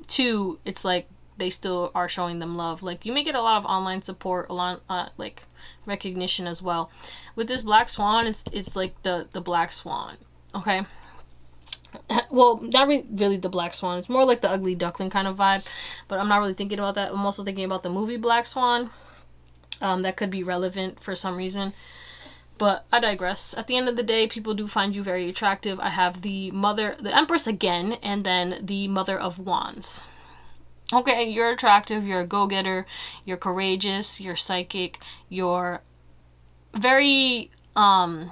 2, it's like they still are showing them love. Like, you may get a lot of online support, a lot like recognition as well. With this Black Swan, it's like the Black Swan. Okay, well, not really the Black Swan. It's more like the Ugly Duckling kind of vibe, but I'm not really thinking about that. I'm also thinking about the movie Black Swan. That could be relevant for some reason, but I digress. At the end of the day, people do find you very attractive. I have the Empress again, and then the Mother of Wands. Okay, you're attractive, you're a go-getter, you're courageous, you're psychic, you're very, you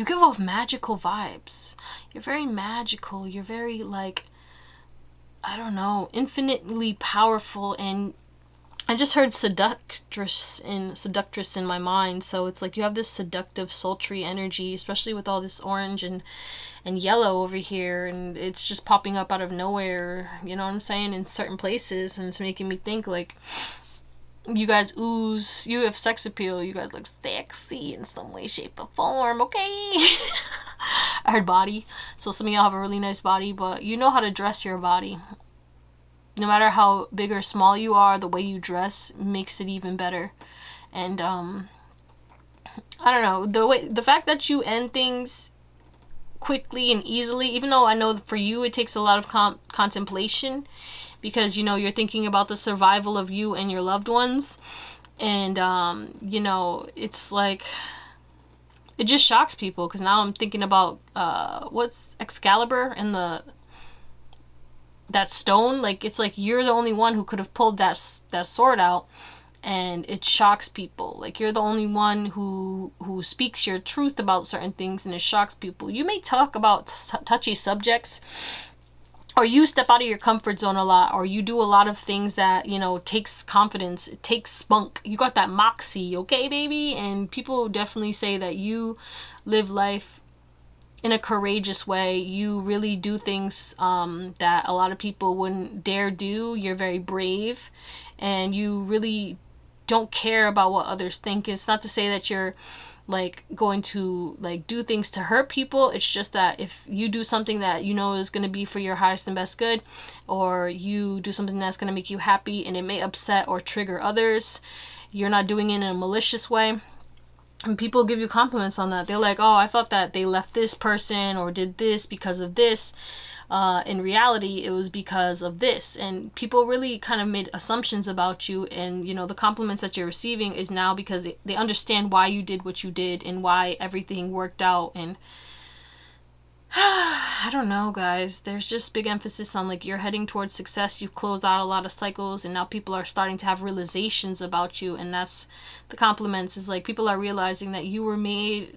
give off magical vibes. You're very magical, you're very, like, I don't know, infinitely powerful, and I just heard seductress in my mind, so it's like you have this seductive, sultry energy, especially with all this orange and yellow over here, and it's just popping up out of nowhere, you know what I'm saying, in certain places, and it's making me think, like, you guys ooze, you have sex appeal, you guys look sexy in some way, shape, or form, okay? I heard body, so some of y'all have a really nice body, but you know how to dress your body. No matter how big or small you are, the way you dress makes it even better. And I don't know, the fact that you end things quickly and easily, even though I know for you it takes a lot of contemplation, because you know you're thinking about the survival of you and your loved ones. And you know, it's like, it just shocks people, because now I'm thinking about what's Excalibur and that stone. Like, it's like you're the only one who could have pulled that sword out, and it shocks people. Like, you're the only one who speaks your truth about certain things, and it shocks people. You may talk about touchy subjects, or you step out of your comfort zone a lot, or you do a lot of things that, you know, takes confidence, it takes spunk. You got that moxie, okay, baby? And people definitely say that you live life in a courageous way. You really do things that a lot of people wouldn't dare do. You're very brave, and you really don't care about what others think. It's not to say that you're like going to like do things to hurt people. It's just that if you do something that you know is going to be for your highest and best good, or you do something that's going to make you happy and it may upset or trigger others, you're not doing it in a malicious way. And people give you compliments on that. They're like, oh, I thought that they left this person or did this because of this. In reality, it was because of this. And people really kind of made assumptions about you, and you know, the compliments that you're receiving is now because they understand why you did what you did and why everything worked out. And I don't know, guys, there's just big emphasis on like you're heading towards success. You've closed out a lot of cycles, and now people are starting to have realizations about you. And that's the compliments, is like people are realizing that you were made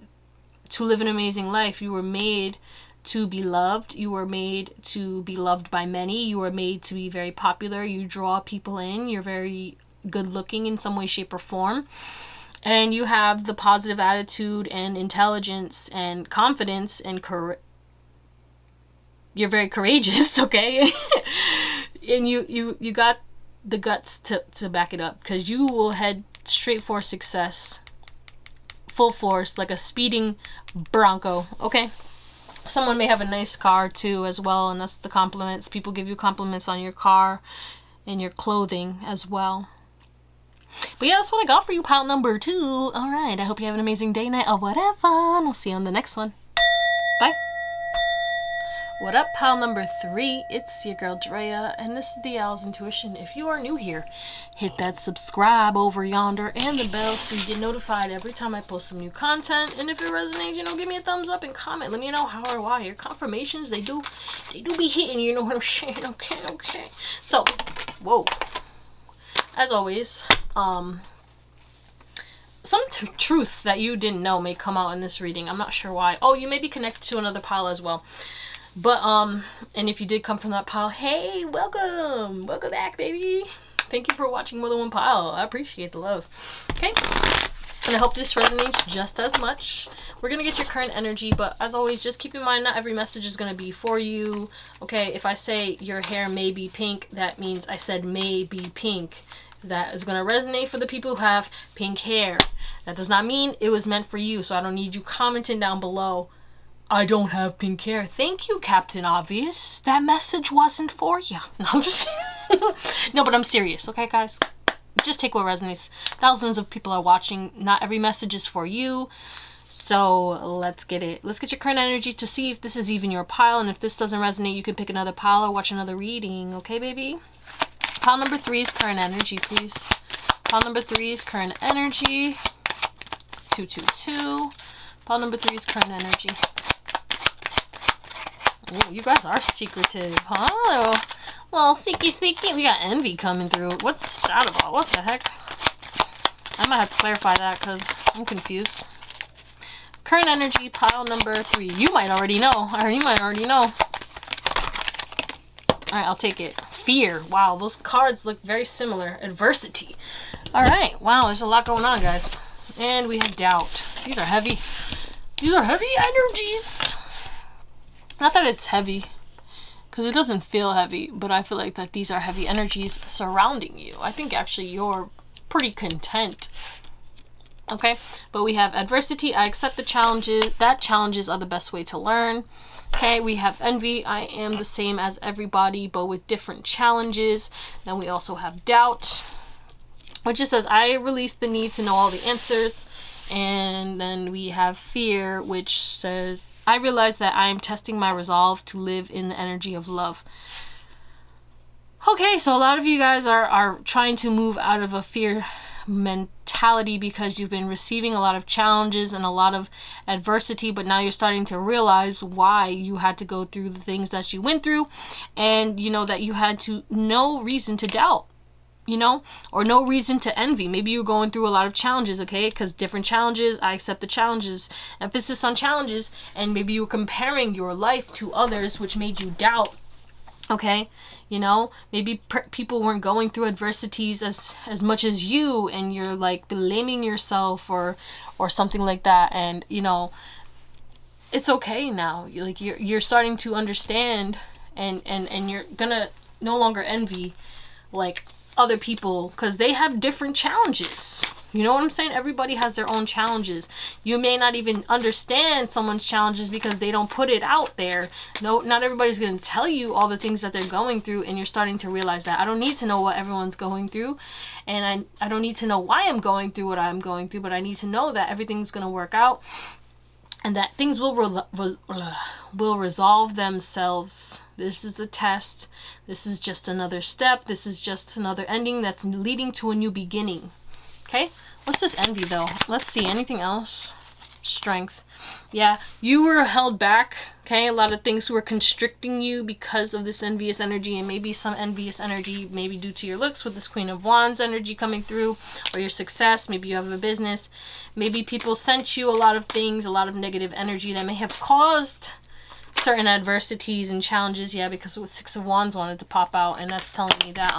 to live an amazing life. You were made to be loved. You were made to be loved by many. You were made to be very popular. You draw people in. You're very good looking in some way, shape, or form. And you have the positive attitude and intelligence and confidence and you're very courageous, okay? And you got the guts to back it up, because you will head straight for success, full force, like a speeding Bronco, okay? Someone may have a nice car too as well, and that's the compliments. People give you compliments on your car and your clothing as well. But yeah, that's what I got for you, pile number 2. All right, I hope you have an amazing day, night, or whatever, and I'll see you on the next one. Bye. What up, pile number 3? It's your girl Drea, and this is Theowlsintuition. If you are new here, hit that subscribe over yonder and the bell so you get notified every time I post some new content. And if it resonates, you know, give me a thumbs up and comment. Let me know how or why. Your confirmations, they do be hitting, you know what I'm saying? Okay. So, whoa. As always, some truth that you didn't know may come out in this reading. I'm not sure why. Oh, you may be connected to another pile as well. But, and if you did come from that pile, hey, welcome back, baby. Thank you for watching more than one pile. I appreciate the love. Okay, and I hope this resonates just as much. We're gonna get your current energy, but as always, just keep in mind, not every message is gonna be for you. Okay, if I say your hair may be pink, that means I said may be pink. That is gonna resonate for the people who have pink hair. That does not mean it was meant for you, so I don't need you commenting down below, I don't have pink hair. Thank you, Captain Obvious. That message wasn't for you. No, I'm just no, but I'm serious, okay, guys? Just take what resonates. Thousands of people are watching. Not every message is for you. So let's get it. Let's get your current energy to see if this is even your pile. And if this doesn't resonate, you can pick another pile or watch another reading. Okay, baby? Pile number 3's current energy, please. Pile number 3's current energy. 222. Pile number 3's current energy. Ooh, you guys are secretive, huh? Well, seeky. We got envy coming through. What's that about? What the heck? I might have to clarify that because I'm confused. Current energy, pile number 3. You might already know. Or you might already know. Alright, I'll take it. Fear. Wow, those cards look very similar. Adversity. Alright, wow, there's a lot going on, guys. And we have doubt. These are heavy. These are heavy energies. Not that it's heavy, because it doesn't feel heavy, but I feel like that these are heavy energies surrounding you. I think actually you're pretty content Okay, but we have adversity. I accept the challenges. That challenges are the best way to learn. Okay, we have envy. I am the same as everybody, but with different challenges. Then we also have doubt, which just says I release the need to know all the answers. And then we have fear, which says I realize that I am testing my resolve to live in the energy of love. Okay, so a lot of you guys are trying to move out of a fear mentality because you've been receiving a lot of challenges and a lot of adversity, but now you're starting to realize why you had to go through the things that you went through, and you know that you had to no reason to doubt, you know, or no reason to envy. Maybe you're going through a lot of challenges, okay, because different challenges. I accept the challenges, emphasis on challenges, and maybe you were comparing your life to others, which made you doubt. Okay, you know, maybe people weren't going through adversities as much as you, and you're like blaming yourself or something like that. And you know, it's okay now. You're starting to understand, and you're gonna no longer envy like other people because they have different challenges. You know what I'm saying? Everybody has their own challenges. You may not even understand someone's challenges because they don't put it out there. No, not everybody's going to tell you all the things that they're going through, and you're starting to realize that I don't need to know what everyone's going through, and I don't need to know why I'm going through what I'm going through, but I need to know that everything's going to work out and that things will resolve themselves. This is a test. This is just another step. This is just another ending that's leading to a new beginning. Okay, what's this envy though? Let's see, anything else? Strength. Yeah, you were held back. Okay, a lot of things were constricting you because of this envious energy, and maybe some envious energy maybe due to your looks with this Queen of Wands energy coming through, or your success. Maybe you have a business. Maybe people sent you a lot of things, a lot of negative energy that may have caused certain adversities and challenges. Yeah, because with Six of Wands wanted to pop out, and that's telling me that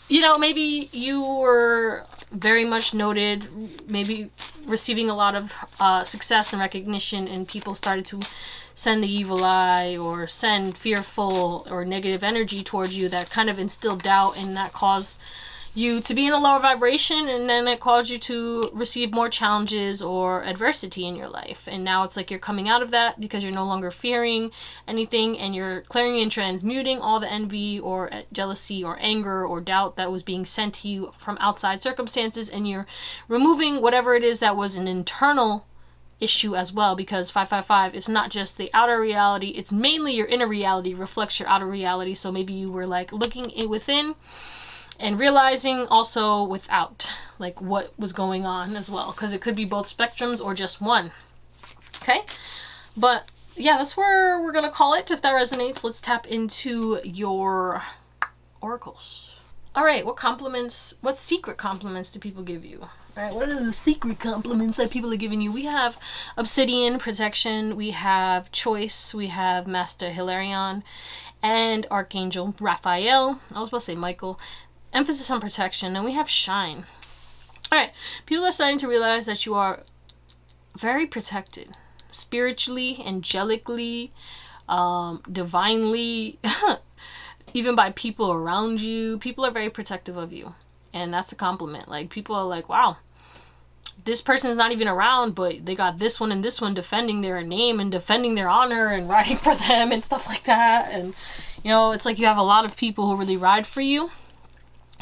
you know, maybe you were very much noted, maybe receiving a lot of success and recognition, and people started to send the evil eye or send fearful or negative energy towards you that kind of instilled doubt, and that caused you to be in a lower vibration, and then it caused you to receive more challenges or adversity in your life. And now it's like you're coming out of that because you're no longer fearing anything, and you're clearing and transmuting all the envy or jealousy or anger or doubt that was being sent to you from outside circumstances, and you're removing whatever it is that was an internal issue as well, because 555 is not just the outer reality, it's mainly your inner reality reflects your outer reality. So maybe you were like looking within and realizing also without, like what was going on as well, because it could be both spectrums or just one. Okay, but yeah, that's where we're gonna call it. If that resonates, let's tap into your oracles. All right, what secret compliments do people give you? All right, what are the secret compliments that people are giving you? We have obsidian protection, we have choice, we have Master Hilarion, and Archangel Raphael. I was about to say Michael. Emphasis on protection, and we have shine. All right, people are starting to realize that you are very protected spiritually, angelically, divinely, even by people around you. People are very protective of you, and that's a compliment. Like, people are like, wow, this person is not even around, but they got this one and this one defending their name and defending their honor and riding for them and stuff like that. And you know, it's like you have a lot of people who really ride for you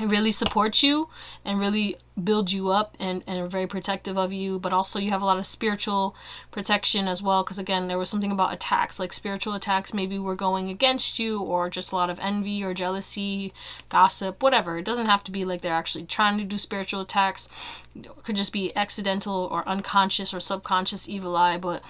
and really support you and really build you up and are very protective of you. But also you have a lot of spiritual protection as well, because again, there was something about attacks, like spiritual attacks maybe were going against you, or just a lot of envy or jealousy, gossip, whatever. It doesn't have to be like they're actually trying to do spiritual attacks. It could just be accidental or unconscious or subconscious evil eye. But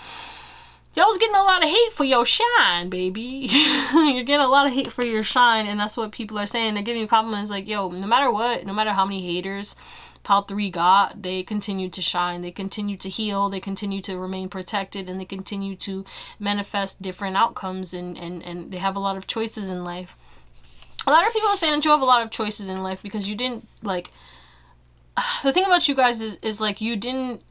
y'all's getting a lot of hate for your shine, baby. You're getting a lot of hate for your shine, and that's what people are saying. They're giving you compliments like, yo, no matter what, no matter how many haters Pal 3 got, they continue to shine, they continue to heal, they continue to remain protected, and they continue to manifest different outcomes, and they have a lot of choices in life. A lot of people are saying that you have a lot of choices in life because you didn't, like, the thing about you guys is like, you didn't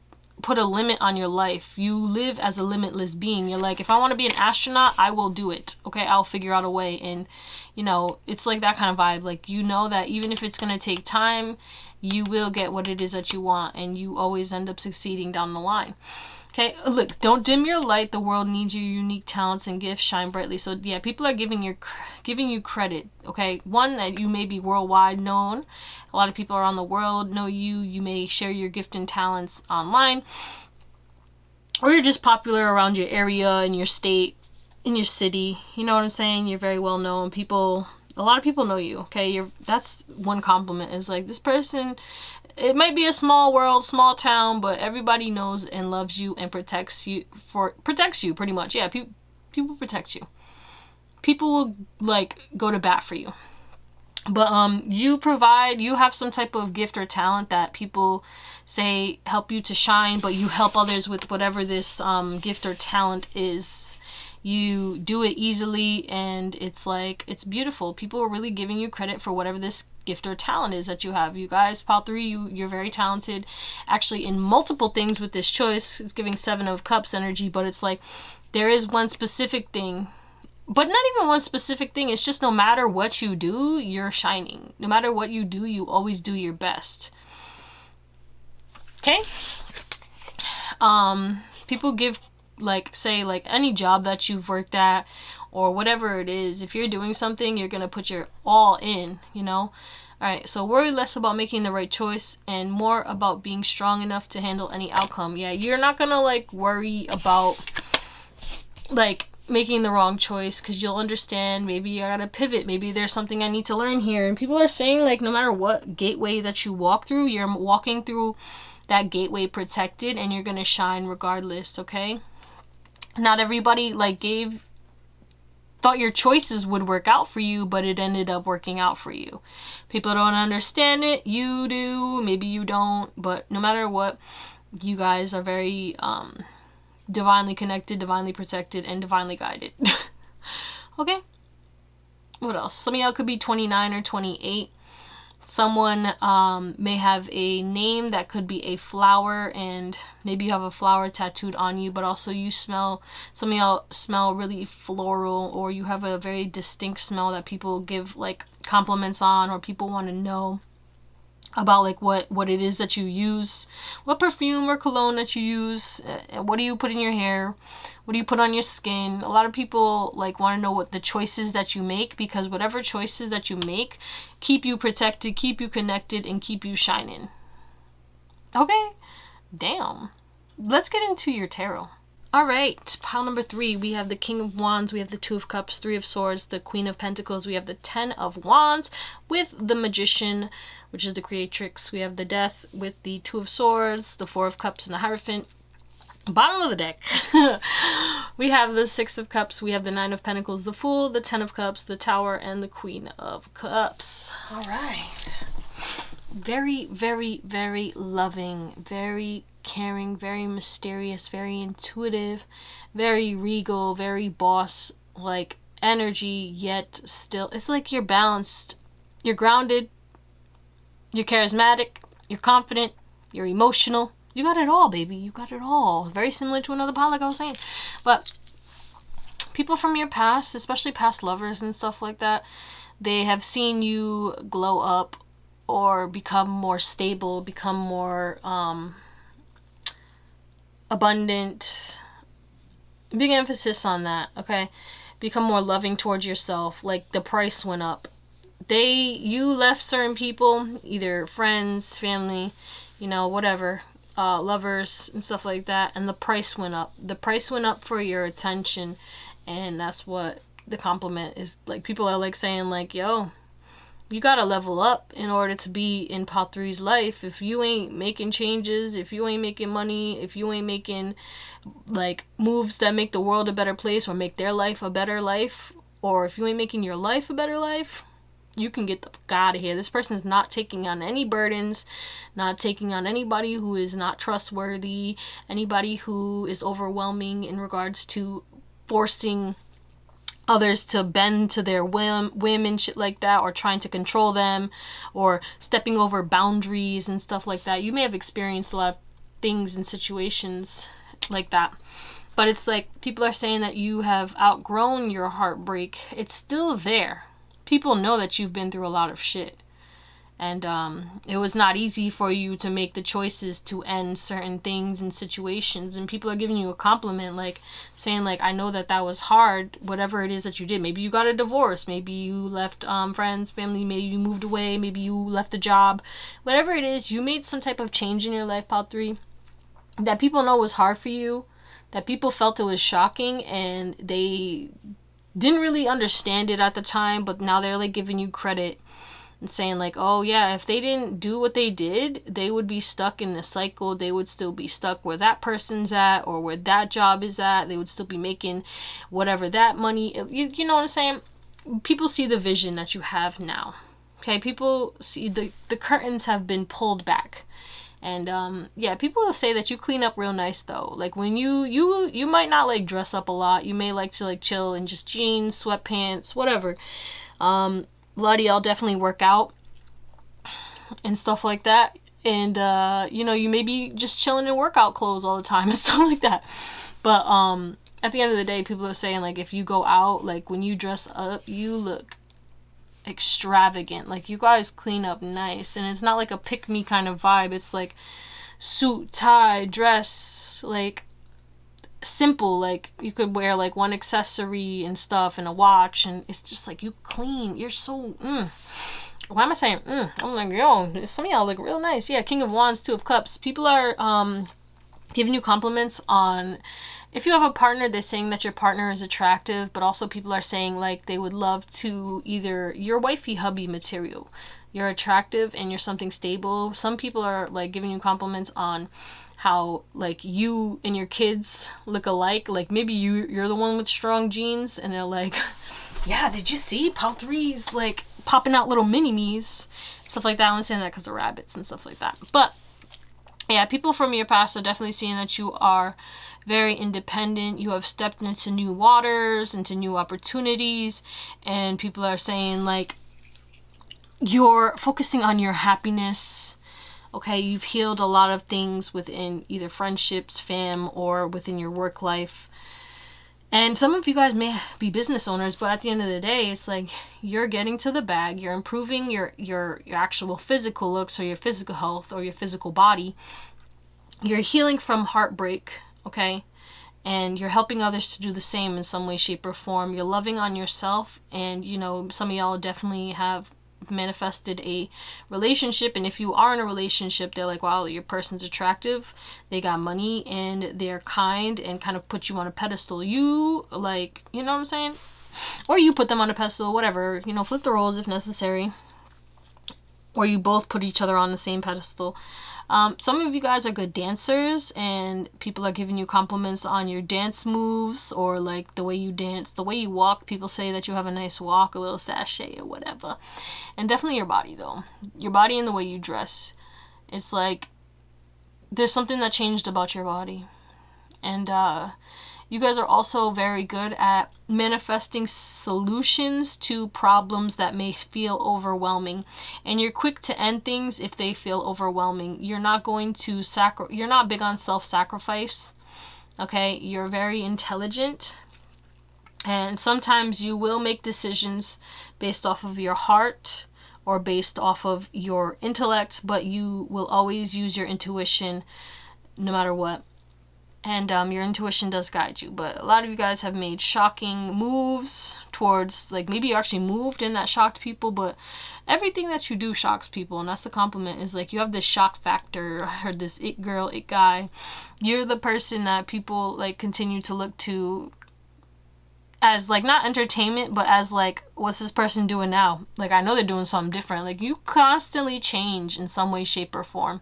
put a limit on your life. You live as a limitless being. You're like, if I want to be an astronaut, I will do it. Okay, I'll figure out a way. And you know, it's like that kind of vibe. Like, you know that even if it's gonna take time, you will get what it is that you want, and you always end up succeeding down the line. Okay, look, don't dim your light. The world needs your unique talents and gifts. Shine brightly. So yeah, people are giving you credit. Okay, one, that you may be worldwide known. A lot of people around the world know you. You may share your gift and talents online, or you're just popular around your area, in your state, in your city. You know what I'm saying? You're very well known. A lot of people know you. Okay, that's one compliment, is like, this person, it might be a small world, small town, but everybody knows and loves you and protects you pretty much. Yeah, people protect you. People will like go to bat for you. But you have some type of gift or talent that people say help you to shine, but you help others with whatever this gift or talent is. You do it easily, and it's like, it's beautiful. People are really giving you credit for whatever this gift or talent is that you have. You guys, pile 3, you're very talented actually in multiple things with this choice. It's giving 7 of Cups energy, but it's like, there is one specific thing, but not even one specific thing. It's just, no matter what you do, you're shining. No matter what you do, you always do your best. Okay? People give, like, say, like, any job that you've worked at or whatever it is, if you're doing something, you're gonna put your all in, you know. All right, so worry less about making the right choice and more about being strong enough to handle any outcome. Yeah, you're not gonna like worry about like making the wrong choice, because you'll understand, maybe I gotta pivot, maybe there's something I need to learn here. And people are saying, like, no matter what gateway that you walk through, you're walking through that gateway protected, and you're gonna shine regardless. Okay, not everybody like thought your choices would work out for you, but it ended up working out for you. People don't understand it. You do, maybe you don't, but no matter what, you guys are very divinely connected, divinely protected, and divinely guided. Okay, what else? Some of y'all could be 29 or 28. Someone may have a name that could be a flower, and maybe you have a flower tattooed on you, but also some of y'all smell really floral, or you have a very distinct smell that people give like compliments on, or people want to know about, like what it is that you use, what perfume or cologne that you use, what do you put in your hair, what do you put on your skin. A lot of people like want to know what the choices that you make, because whatever choices that you make keep you protected, keep you connected, and keep you shining. Okay, damn. Let's get into your tarot. All right, pile number 3, we have the King of Wands, we have the 2 of Cups, 3 of Swords, the Queen of Pentacles, we have the 10 of Wands with the Magician, which is the Creatrix. We have the Death with the 2 of Swords, the 4 of Cups, and the Hierophant. Bottom of the deck, we have the 6 of Cups, we have the 9 of Pentacles, the Fool, the 10 of Cups, the Tower, and the Queen of Cups. All right. Very, very, very loving, very caring, very mysterious, very intuitive, very regal, very boss like energy, yet still it's like you're balanced, you're grounded, you're charismatic, you're confident, you're emotional. You got it all, baby. You got it all. Very similar to another pile, like I was saying. But people from your past, especially past lovers and stuff like that, they have seen you glow up or become more stable, become more abundant. Big emphasis on that, okay? Become more loving towards yourself. Like, the price went up. You left certain people, either friends, family, you know, whatever, lovers and stuff like that, and the price went up. The price went up for your attention, and that's what the compliment is. Like, people are like saying, like, yo, you gotta level up in order to be in pile 3's life. If you ain't making changes, if you ain't making money, if you ain't making like moves that make the world a better place or make their life a better life, or if you ain't making your life a better life, you can get the fuck out of here. This person is not taking on any burdens, not taking on anybody who is not trustworthy, anybody who is overwhelming in regards to forcing others to bend to their whim and shit like that, or trying to control them, or stepping over boundaries and stuff like that. You may have experienced a lot of things and situations like that. But it's like people are saying that you have outgrown your heartbreak. It's still there. People know that you've been through a lot of shit. And it was not easy for you to make the choices to end certain things and situations. And people are giving you a compliment, like saying, like, I know that that was hard, whatever it is that you did. Maybe you got a divorce. Maybe you left friends, family. Maybe you moved away. Maybe you left a job. Whatever it is, you made some type of change in your life, Pile 3, that people know was hard for you, that people felt it was shocking, and they didn't really understand it at the time, but now they're like giving you credit and saying like, oh yeah, if they didn't do what they did, they would be stuck in a cycle. They would still be stuck where that person's at or where that job is at. They would still be making whatever that money, you know what I'm saying? People see the vision that you have now. Okay, people see the curtains have been pulled back. And yeah, people will say that you clean up real nice though. Like when you might not like dress up a lot. You may like to like chill in just jeans, sweatpants, whatever. A lot of y'all definitely work out and stuff like that. And, you know, you may be just chilling in workout clothes all the time and stuff like that. But at the end of the day, people are saying, like, if you go out, like, when you dress up, you look extravagant. Like, you guys clean up nice. And it's not like a pick-me kind of vibe. It's like suit, tie, dress, like, simple. Like you could wear like one accessory and stuff and a watch, and it's just like you clean. You're so why am I saying I'm like, yo, some of y'all look real nice. Yeah, King of Wands, Two of Cups. People are giving you compliments on, if you have a partner, they're saying that your partner is attractive, but also people are saying like they would love to, either you're wifey hubby material, you're attractive and you're something stable. Some people are like giving you compliments on how like you and your kids look alike. Like maybe you're the one with strong genes, and they're like, yeah, did you see Pile 3's like popping out little mini-me's, stuff like that. I'm saying that because of rabbits and stuff like that. But yeah, people from your past are definitely seeing that you are very independent. You have stepped into new waters, into new opportunities, and people are saying like you're focusing on your happiness. Okay, you've healed a lot of things within either friendships, fam, or within your work life. And some of you guys may be business owners, but at the end of the day, it's like you're getting to the bag. You're improving your actual physical looks or your physical health or your physical body. You're healing from heartbreak, okay? And you're helping others to do the same in some way, shape, or form. You're loving on yourself, and, you know, some of y'all definitely have manifested a relationship, and if you are in a relationship, they're like, wow, your person's attractive, they got money, and they're kind, and kind of put you on a pedestal. You like, you know what I'm saying? Or you put them on a pedestal, whatever, you know, flip the roles if necessary, or you both put each other on the same pedestal. Some of you guys are good dancers, and people are giving you compliments on your dance moves, or like the way you dance, the way you walk. People say that you have a nice walk, a little sachet or whatever. And definitely your body though. Your body and the way you dress. It's like there's something that changed about your body. And you guys are also very good at manifesting solutions to problems that may feel overwhelming. And you're quick to end things if they feel overwhelming. You're not going to you're not big on self-sacrifice. Okay? You're very intelligent. And sometimes you will make decisions based off of your heart or based off of your intellect, but you will always use your intuition no matter what. And your intuition does guide you. But a lot of you guys have made shocking moves towards, like, maybe you actually moved and that shocked people, but everything that you do shocks people. And that's the compliment, is like you have this shock factor, or this it girl, it guy. You're the person that people like continue to look to as like not entertainment, but as like, what's this person doing now? Like, I know they're doing something different. Like, you constantly change in some way, shape, or form.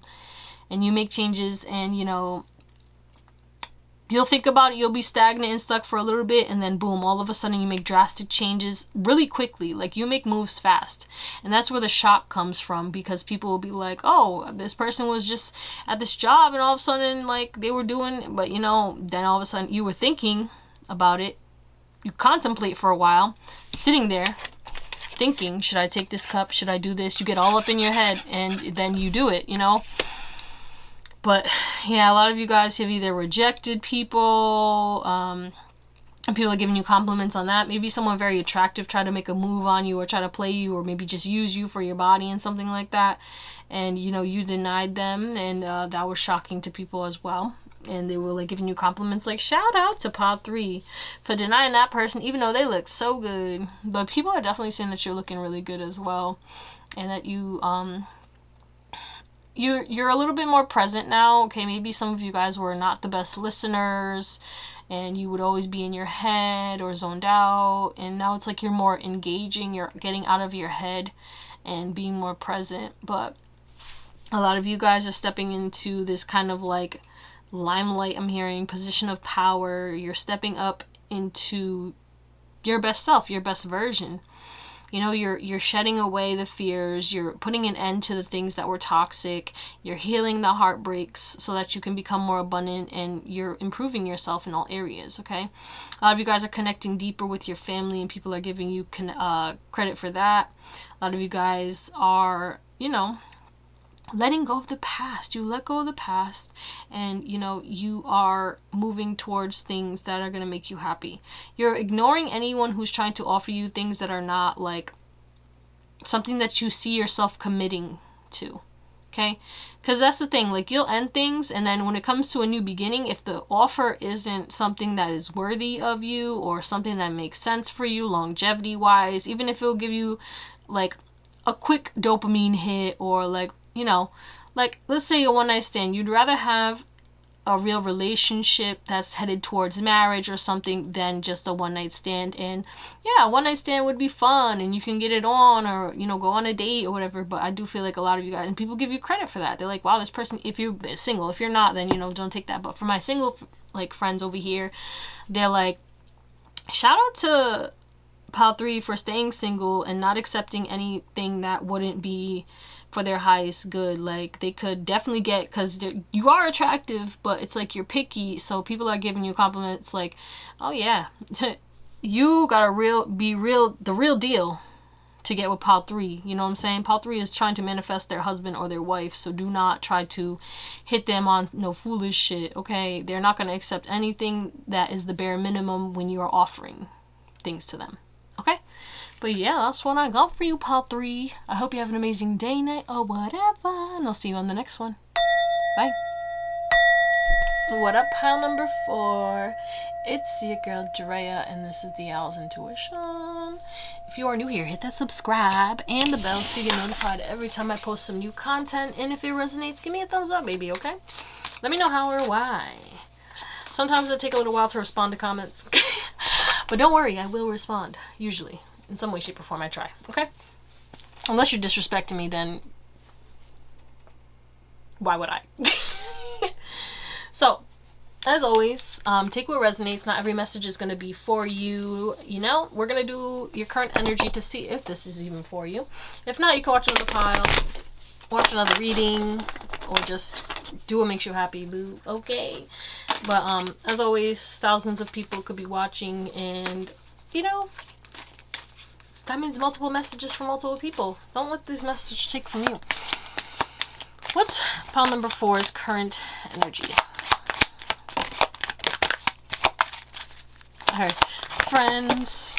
And you make changes, and you know, you'll think about it, you'll be stagnant and stuck for a little bit, and then boom, all of a sudden you make drastic changes really quickly. Like, you make moves fast. And that's where the shock comes from, because people will be like, oh, this person was just at this job, and all of a sudden, like, they were doing, but you know, then all of a sudden you were thinking about it. You contemplate for a while, sitting there thinking, should I take this cup? Should I do this? You get all up in your head, and then you do it, you know? But yeah, a lot of you guys have either rejected people, and people are giving you compliments on that. Maybe someone very attractive tried to make a move on you or try to play you or maybe just use you for your body and something like that. And, you know, you denied them, and that was shocking to people as well. And they were like giving you compliments, like shout out to Pod 3 for denying that person even though they look so good. But people are definitely saying that you're looking really good as well, and that you're a little bit more present now. Okay, maybe some of you guys were not the best listeners and you would always be in your head or zoned out, and now it's like you're more engaging, you're getting out of your head and being more present. But a lot of you guys are stepping into this kind of like limelight, I'm hearing, position of power. You're stepping up into your best self, your best version. You know, you're shedding away the fears, you're putting an end to the things that were toxic, you're healing the heartbreaks so that you can become more abundant, and you're improving yourself in all areas, okay? A lot of you guys are connecting deeper with your family, and people are giving you credit for that. A lot of you guys are, you know, letting go of the past. You let go of the past, and you know, you are moving towards things that are going to make you happy. You're ignoring anyone who's trying to offer you things that are not like something that you see yourself committing to, okay? Because that's the thing, like you'll end things, and then when it comes to a new beginning, if the offer isn't something that is worthy of you or something that makes sense for you longevity wise, even if it'll give you like a quick dopamine hit, or like, you know, like let's say a one night stand, you'd rather have a real relationship that's headed towards marriage or something than just a one night stand. And yeah, a one night stand would be fun and you can get it on, or, you know, go on a date or whatever. But I do feel like a lot of you guys, and people give you credit for that. They're like, wow, this person, if you're single, if you're not, then, you know, don't take that. But for my single like friends over here, they're like, shout out to Pal 3 for staying single and not accepting anything that wouldn't be for their highest good. Like they could definitely get, because you are attractive, but it's like you're picky, so people are giving you compliments like, oh yeah, you gotta the real deal to get with Pal 3. You know what I'm saying? Pal 3 is trying to manifest their husband or their wife, so do not try to hit them on no foolish shit, okay? They're not gonna accept anything that is the bare minimum when you are offering things to them, okay? But yeah, that's what I got for you, Pal 3. I hope you have an amazing day, night, or whatever. And I'll see you on the next one. Bye. What up, pile number 4? It's your girl, Drea, and this is Theowlsintuition. If you are new here, hit that subscribe and the bell so you get notified every time I post some new content. And if it resonates, give me a thumbs up, baby, okay? Let me know how or why. Sometimes it takes a little while to respond to comments. But don't worry, I will respond, usually. In some way, shape, or form, I try, okay? Unless you're disrespecting me, then why would I? So, as always, take what resonates. Not every message is going to be for you. You know, we're going to do your current energy to see if this is even for you. If not, you can watch another pile, watch another reading, or just do what makes you happy, boo. Okay? But, as always, thousands of people could be watching, and, you know, that means multiple messages from multiple people. Don't let this message take from you. What's pile number 4's current energy? I heard friends.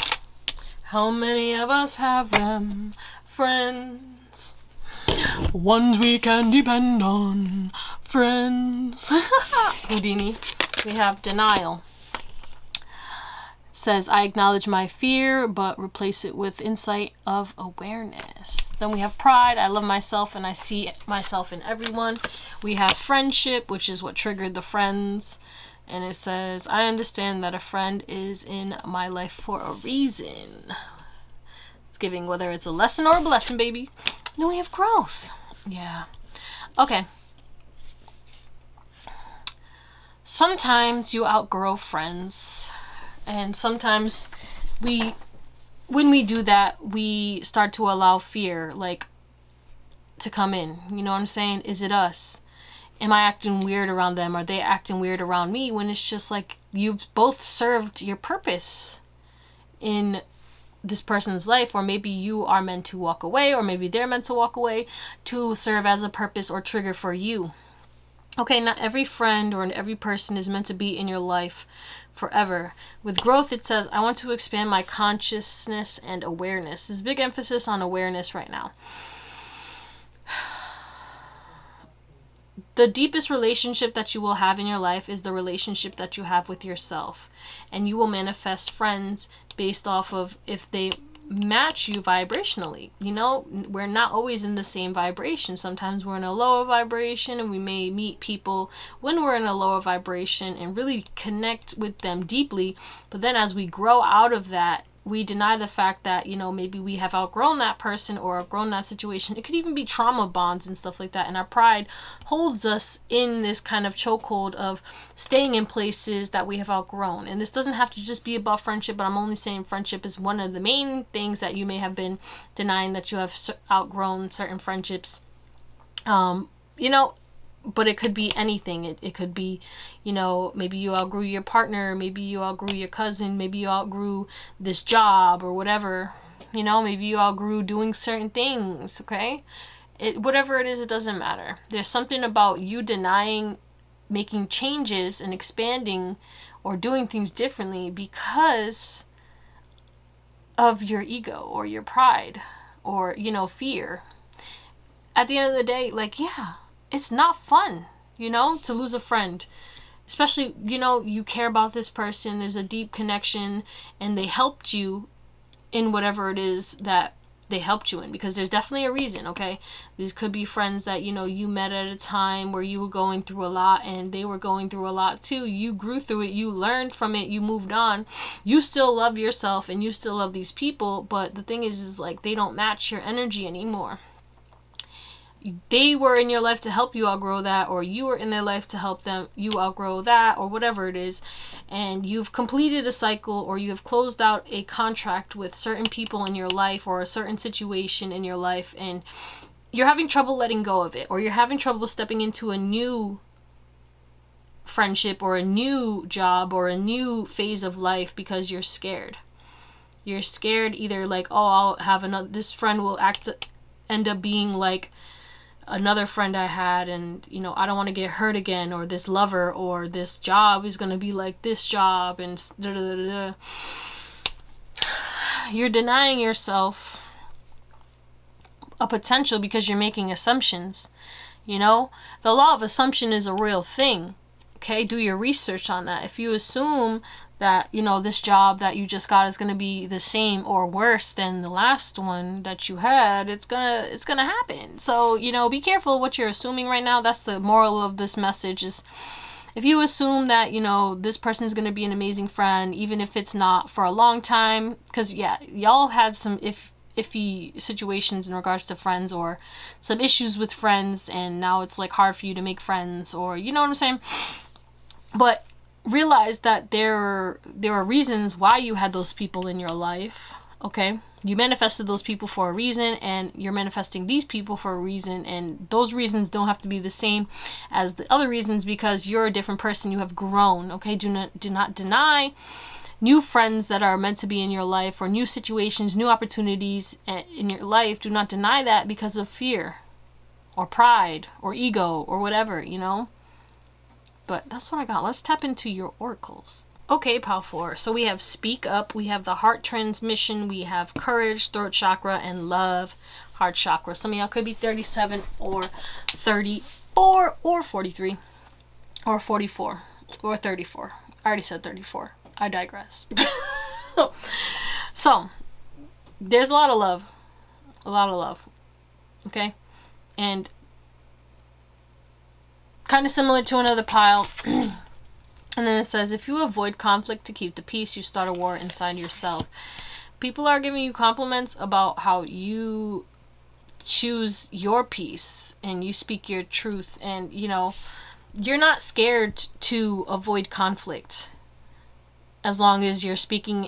How many of us have them? Friends. Ones we can depend on. Friends. Houdini. We have denial. Says, I acknowledge my fear, but replace it with insight of awareness. Then we have pride. I love myself and I see myself in everyone. We have friendship, which is what triggered the friends. And it says, I understand that a friend is in my life for a reason. It's giving whether it's a lesson or a blessing, baby. Then we have growth. Yeah. Okay. Sometimes you outgrow friends. And sometimes when we do that, we start to allow fear, like, to come in. You know what I'm saying? Is it us? Am I acting weird around them? Are they acting weird around me? When it's just like you've both served your purpose in this person's life, or maybe you are meant to walk away, or maybe they're meant to walk away to serve as a purpose or trigger for you. Okay, not every friend or every person is meant to be in your life forever. With growth, it says, I want to expand my consciousness and awareness. There's big emphasis on awareness right now. The deepest relationship that you will have in your life is the relationship that you have with yourself. And you will manifest friends based off of if they match you vibrationally. You know, we're not always in the same vibration. Sometimes we're in a lower vibration, and we may meet people when we're in a lower vibration and really connect with them deeply. But then as we grow out of that, we deny the fact that, you know, maybe we have outgrown that person or outgrown that situation. It could even be trauma bonds and stuff like that. And our pride holds us in this kind of chokehold of staying in places that we have outgrown. And this doesn't have to just be about friendship, but I'm only saying friendship is one of the main things that you may have been denying, that you have outgrown certain friendships. You know, but it could be anything. It could be, you know, maybe you outgrew your partner, maybe you outgrew your cousin, maybe you outgrew this job or whatever, you know, maybe you outgrew doing certain things, okay? Whatever it is, it doesn't matter. There's something about you denying making changes and expanding or doing things differently because of your ego or your pride or, you know, fear. At the end of the day, like, yeah, it's not fun, you know, to lose a friend. Especially, you know, you care about this person, there's a deep connection, and they helped you in whatever it is that they helped you in. Because there's definitely a reason, okay? These could be friends that, you know, you met at a time where you were going through a lot, and they were going through a lot too. You grew through it, you learned from it, you moved on. You still love yourself, and you still love these people, but the thing is like, they don't match your energy anymore. They were in your life to help you outgrow that, or you were in their life to help them you outgrow that, or whatever it is, and you've completed a cycle, or you have closed out a contract with certain people in your life or a certain situation in your life, and you're having trouble letting go of it, or you're having trouble stepping into a new friendship or a new job or a new phase of life because you're scared. You're scared either like, oh, I'll have another, this friend will end up being like another friend I had, and, you know, I don't want to get hurt again, or this lover or this job is going to be like this job, and da, da, da, da. You're denying yourself a potential because you're making assumptions. You know, the law of assumption is a real thing. Okay, do your research on that. If you assume that, you know, this job that you just got is going to be the same or worse than the last one that you had, it's gonna happen. So, you know, be careful what you're assuming right now. That's the moral of this message, is if you assume that, you know, this person is going to be an amazing friend, even if it's not for a long time, because, yeah, y'all had some iffy situations in regards to friends, or some issues with friends, and now it's like hard for you to make friends, or, you know what I'm saying? But realize that there are reasons why you had those people in your life, okay? You manifested those people for a reason, and you're manifesting these people for a reason, and those reasons don't have to be the same as the other reasons because you're a different person. You have grown, okay? Do not deny new friends that are meant to be in your life, or new situations, new opportunities in your life. Do not deny that because of fear or pride or ego or whatever, you know? But that's what I got. Let's tap into your oracles. Okay, Pal 4. So we have Speak Up, we have the Heart Transmission, we have Courage, Throat Chakra, and Love, Heart Chakra. Some of y'all could be 37 or 34 or 43 or 44 or 34. I already said 34. I digress. So, there's a lot of love. A lot of love. Okay? And kind of similar to another pile. And then it says, if you avoid conflict to keep the peace, you start a war inside yourself. People are giving you compliments about how you choose your peace and you speak your truth. And, you know, you're not scared to avoid conflict as long as you're speaking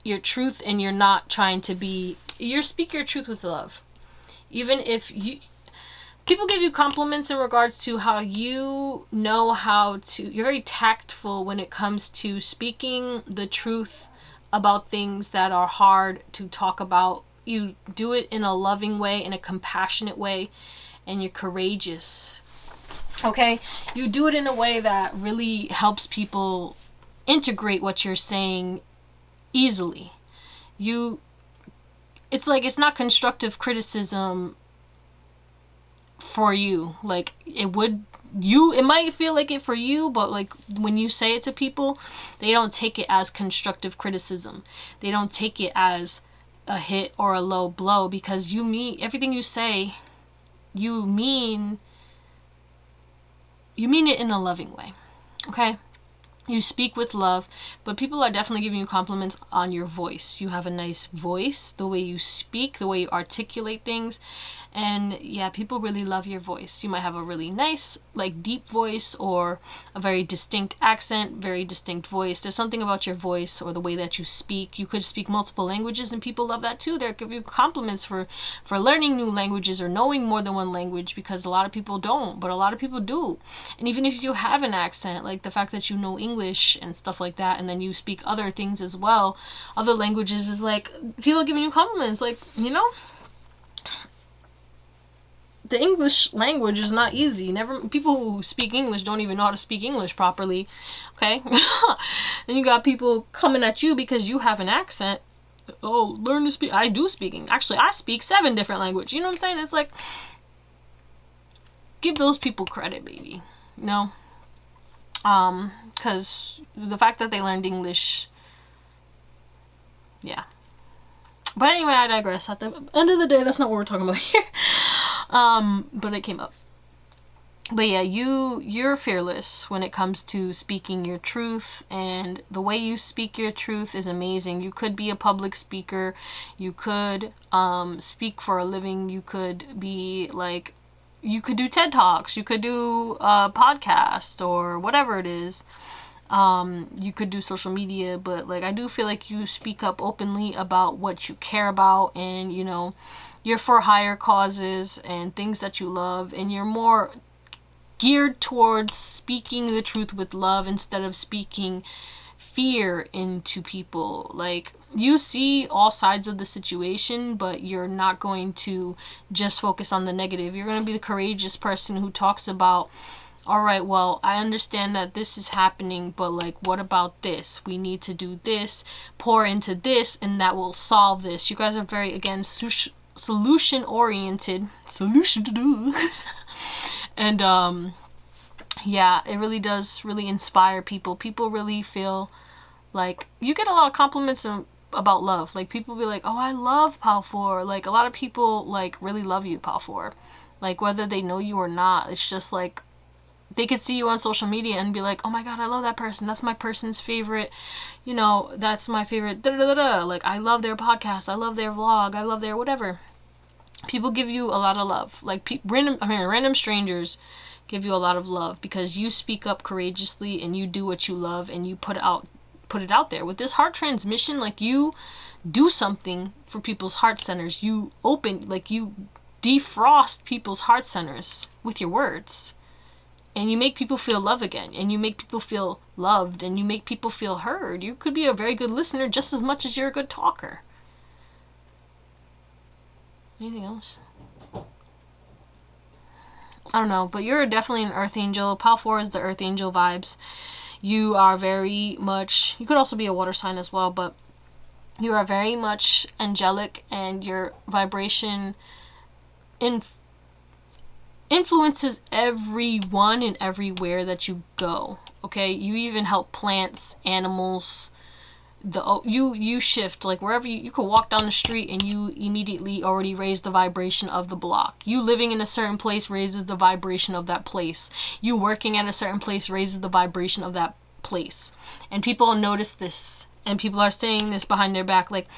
your truth and you're not trying to be... You speak your truth with love. Even if you... People give you compliments in regards to how you know how to... You're very tactful when it comes to speaking the truth about things that are hard to talk about. You do it in a loving way, in a compassionate way, and you're courageous. Okay? You do it in a way that really helps people integrate what you're saying easily. It's like, it's not constructive criticism for you. Like, it might feel like it for you, but like when you say it to people, they don't take it as constructive criticism. They don't take it as a hit or a low blow, because you mean everything you say, you mean it in a loving way. Okay? You speak with love, but people are definitely giving you compliments on your voice. You have a nice voice, the way you speak, the way you articulate things. And yeah, people really love your voice. You might have a really nice, like, deep voice, or a very distinct accent, very distinct voice. There's something about your voice or the way that you speak. You could speak multiple languages and people love that too. They'll give you compliments for learning new languages or knowing more than one language, because a lot of people don't, but a lot of people do. And even if you have an accent, like the fact that you know English and stuff like that, and then you speak other things as well, other languages, is like people giving you compliments. Like, you know, the English language is not easy. People who speak English don't even know how to speak English properly. Okay? And you got people coming at you because you have an accent. Oh, learn to speak. I do speaking. Actually, I speak 7 different languages. You know what I'm saying? It's like, give those people credit, baby. No? Because the fact that they learned English, yeah. But anyway, I digress. At the end of the day, that's not what we're talking about here. But it came up. But yeah, you're fearless when it comes to speaking your truth, and the way you speak your truth is amazing. You could be a public speaker. You could speak for a living. You could be like, you could do TED Talks. You could do a podcast or whatever it is. You could do social media, but like, I do feel like you speak up openly about what you care about, and you know, you're for higher causes and things that you love, and you're more geared towards speaking the truth with love instead of speaking fear into people. Like, you see all sides of the situation, but you're not going to just focus on the negative. You're going to be the courageous person who talks about, all right, well, I understand that this is happening, but like, what about this? We need to do this, pour into this, and that will solve this. You guys are very, again, solution oriented. And yeah, it really does really inspire people. People really feel like, you get a lot of compliments about love. Like, people be like, oh, I love Pal 4. Like, a lot of people like really love you, Pal 4. Like, whether they know you or not, it's just like, they could see you on social media and be like, oh my god, I love that person. That's my person's favorite. You know, that's my favorite. Like, I love their podcast. I love their vlog. I love their whatever. People give you a lot of love. Like, random strangers give you a lot of love because you speak up courageously and you do what you love and you put it out there. With this heart transmission, like, you do something for people's heart centers. You defrost people's heart centers with your words. And you make people feel love again. And you make people feel loved. And you make people feel heard. You could be a very good listener just as much as you're a good talker. Anything else? I don't know. But you're definitely an earth angel. Pal 4 is the earth angel vibes. You are very much... You could also be a water sign as well. But you are very much angelic. And your vibration influences everyone and everywhere that you go. Okay, you even help plants, animals. You shift, like, wherever you could walk down the street and you immediately already raise the vibration of the block. You living in a certain place raises the vibration of that place. You working at a certain place raises the vibration of that place. And people notice this, and people are saying this behind their back, like,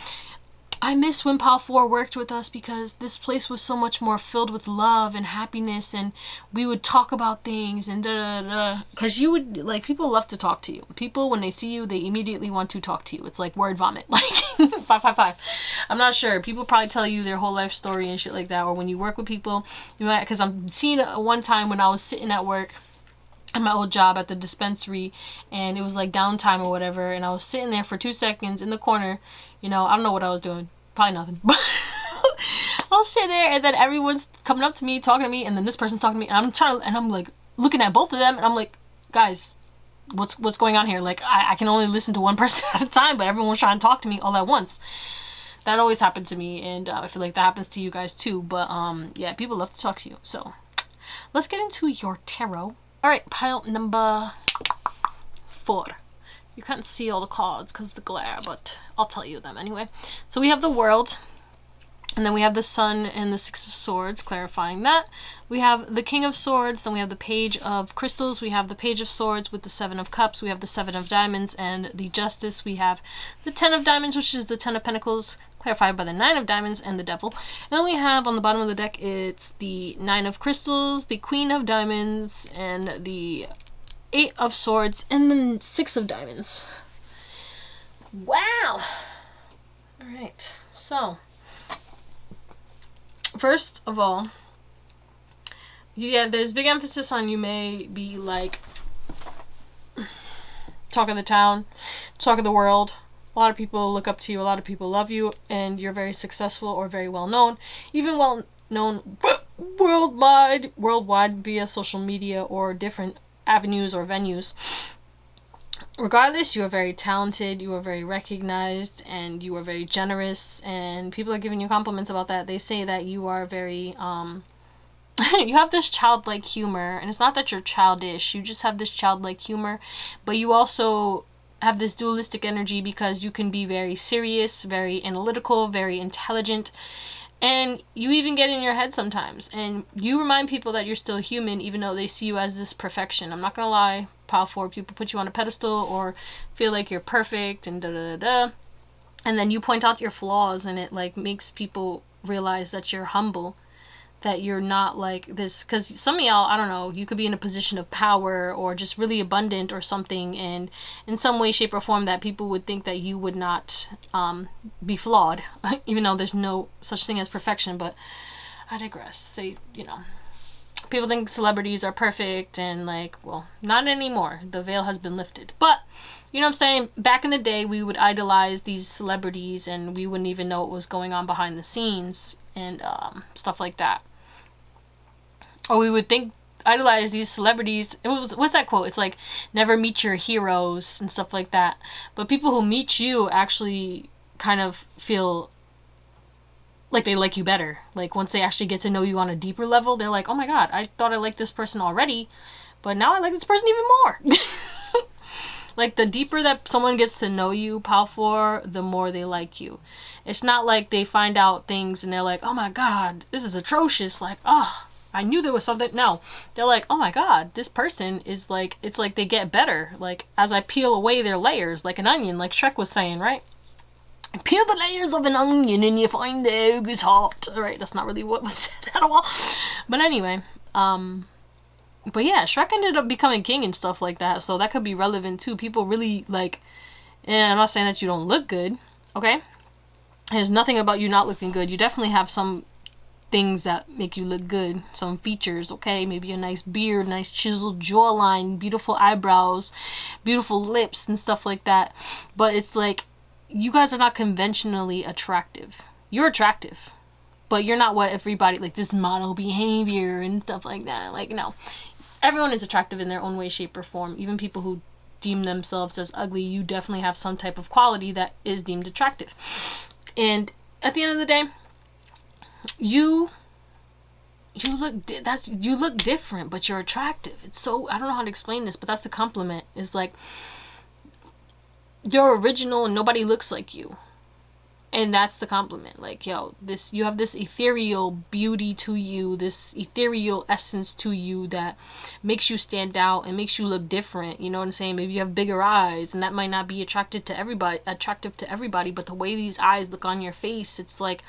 I miss when Pal 4 worked with us because this place was so much more filled with love and happiness, and we would talk about things and da-da-da. Because you would, like, people love to talk to you. People, when they see you, they immediately want to talk to you. It's like word vomit. Like, 555. I'm not sure. People probably tell you their whole life story and shit like that. Or when you work with people, you might, because I'm seeing one time when I was sitting at work at my old job at the dispensary, and it was like downtime or whatever, and I was sitting there for 2 seconds in the corner. You know, I don't know what I was doing. Probably nothing. I'll sit there, and then everyone's coming up to me, talking to me, and then this person's talking to me, and I'm like, looking at both of them, and I'm like, guys, what's going on here? Like, I can only listen to one person at a time, but everyone's trying to talk to me all at once. That always happened to me, and I feel like that happens to you guys too. But yeah, people love to talk to you. So let's get into your tarot. All right, pile number 4. You can't see all the cards because of the glare, but I'll tell you them anyway. So we have the World, and then we have the Sun and the 6 of Swords, clarifying that. We have the King of Swords, then we have the Page of Crystals, we have the Page of Swords with the 7 of Cups, we have the 7 of Diamonds, and the Justice. We have the 10 of Diamonds, which is the 10 of Pentacles, clarified by the 9 of Diamonds, and the Devil. And then we have on the bottom of the deck, it's the 9 of Crystals, the Queen of Diamonds, and the 8 of Swords, and then 6 of Diamonds. Wow! Alright, so first of all, yeah, there's big emphasis on you may be like talk of the town, talk of the world. A lot of people look up to you, a lot of people love you, and you're very successful or very well known, even well known worldwide via social media or different avenues or venues. Regardless, you are very talented, you are very recognized, and you are very generous, and people are giving you compliments about that. They say that you are very you have this childlike humor, and it's not that you're childish, you just have this childlike humor, but you also have this dualistic energy because you can be very serious, very analytical, very intelligent, and you even get in your head sometimes, and you remind people that you're still human even though they see you as this perfection. I'm not gonna lie, pile 4, people put you on a pedestal or feel like you're perfect and and then you point out your flaws, and it like makes people realize that you're humble, that you're not like this, because some of y'all, I don't know, you could be in a position of power or just really abundant or something, and in some way, shape, or form that people would think that you would not be flawed, even though there's no such thing as perfection. But I digress. They, you know, people think celebrities are perfect, and like, well, not anymore. The veil has been lifted. But you know what I'm saying? Back in the day, we would idolize these celebrities, and we wouldn't even know what was going on behind the scenes and stuff like that. Or we would idolize these celebrities. What's that quote? It's like, never meet your heroes and stuff like that. But people who meet you actually kind of feel like they like you better. Like once they actually get to know you on a deeper level, they're like, oh my god, I thought I liked this person already, but now I like this person even more. Like the deeper that someone gets to know you, pal, for, the more they like you. It's not like they find out things and they're like, oh my god, this is atrocious. Like, oh, I knew there was something. No, they're like, oh my god, this person is like, it's like they get better. Like as I peel away their layers, like an onion, like Shrek was saying, right? Peel the layers of an onion and you find the egg is hot. Alright, that's not really what was said at all. But anyway, but yeah, Shrek ended up becoming king and stuff like that, so that could be relevant too. People really like, and I'm not saying that you don't look good, okay? There's nothing about you not looking good. You definitely have some things that make you look good, some features, okay? Maybe a nice beard, nice chiseled jawline, beautiful eyebrows, beautiful lips and stuff like that. But it's like, you guys are not conventionally attractive. You're attractive, but you're not what everybody, like this model behavior and stuff like that. Like, no. Everyone is attractive in their own way, shape, or form. Even people who deem themselves as ugly, you definitely have some type of quality that is deemed attractive. And at the end of the day, you look different, but you're attractive. It's so, I don't know how to explain this, but that's the compliment. It's like, you're original and nobody looks like you. And that's the compliment. Like, yo, you have this ethereal beauty to you, this ethereal essence to you that makes you stand out and makes you look different. You know what I'm saying? Maybe you have bigger eyes, and that might not be attractive to everybody, but the way these eyes look on your face, it's like,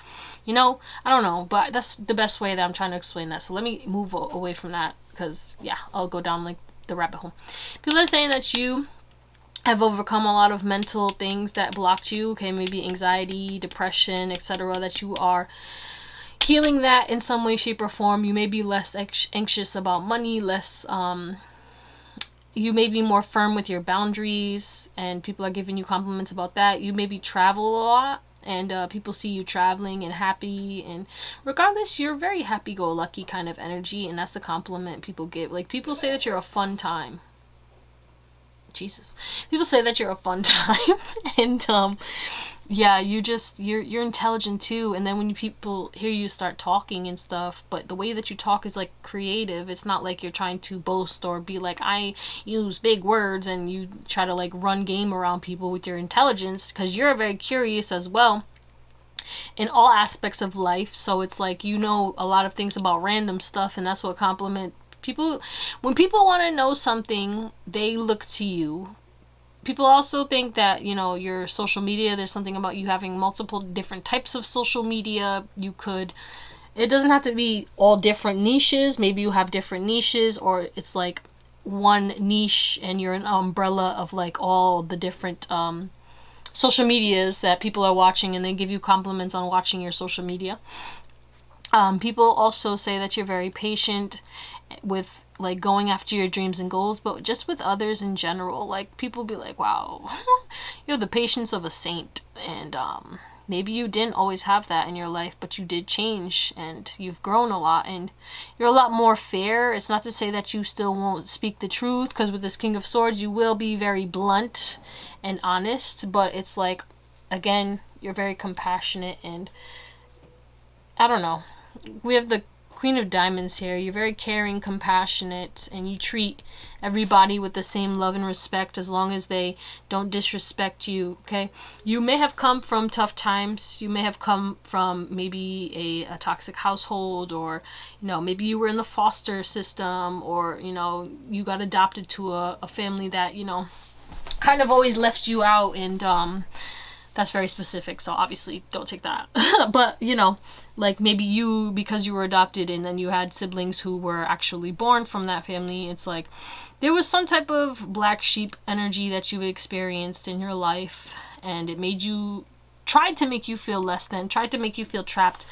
you know, I don't know, but that's the best way that I'm trying to explain that. So let me move away from that, because yeah, I'll go down like the rabbit hole. People are saying that you have overcome a lot of mental things that blocked you, okay, maybe anxiety, depression, etc., that you are healing that in some way, shape, or form. You may be less anxious about money, less, you may be more firm with your boundaries, and people are giving you compliments about that. You maybe travel a lot, and people see you traveling and happy, and regardless, you're very happy-go-lucky kind of energy, and that's the compliment people give. Like, people say that you're a fun time. Jesus. People say that you're a fun time, and yeah, you're intelligent too. And then when people hear you start talking and stuff, but the way that you talk is like creative. It's not like you're trying to boast or be like, I use big words, and you try to like run game around people with your intelligence, because you're very curious as well in all aspects of life. So it's like, you know a lot of things about random stuff, and that's what compliment people. When people want to know something, they look to you. People also think that, you know, your social media, there's something about you having multiple different types of social media. It doesn't have to be all different niches. Maybe you have different niches, or it's like one niche and you're an umbrella of like all the different social medias that people are watching, and they give you compliments on watching your social media. People also say that you're very patient with like going after your dreams and goals, but just with others in general. Like, people be like, wow, you have the patience of a saint. And maybe you didn't always have that in your life, but you did change, and you've grown a lot, and you're a lot more fair. It's not to say that you still won't speak the truth, because with this King of Swords, you will be very blunt and honest, but it's like, again, you're very compassionate, and I don't know. We have the Queen of Diamonds here. You're very caring, compassionate, and you treat everybody with the same love and respect, as long as they don't disrespect you, okay? You may have come from tough times. You may have come from maybe a toxic household, or, you know, maybe you were in the foster system, or, you know, you got adopted to a family that, you know, kind of always left you out, and that's very specific, so obviously don't take that. But, you know, like maybe you, because you were adopted and then you had siblings who were actually born from that family, it's like there was some type of black sheep energy that you experienced in your life, and it made you, tried to make you feel less than, tried to make you feel trapped.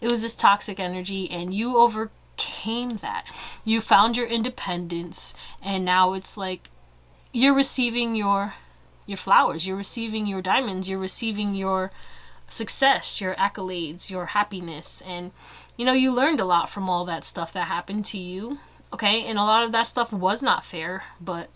It was this toxic energy, and you overcame that. You found your independence, and now it's like you're receiving your flowers, you're receiving your diamonds, you're receiving your success, your accolades, your happiness. And, you know, you learned a lot from all that stuff that happened to you, okay? And a lot of that stuff was not fair, but,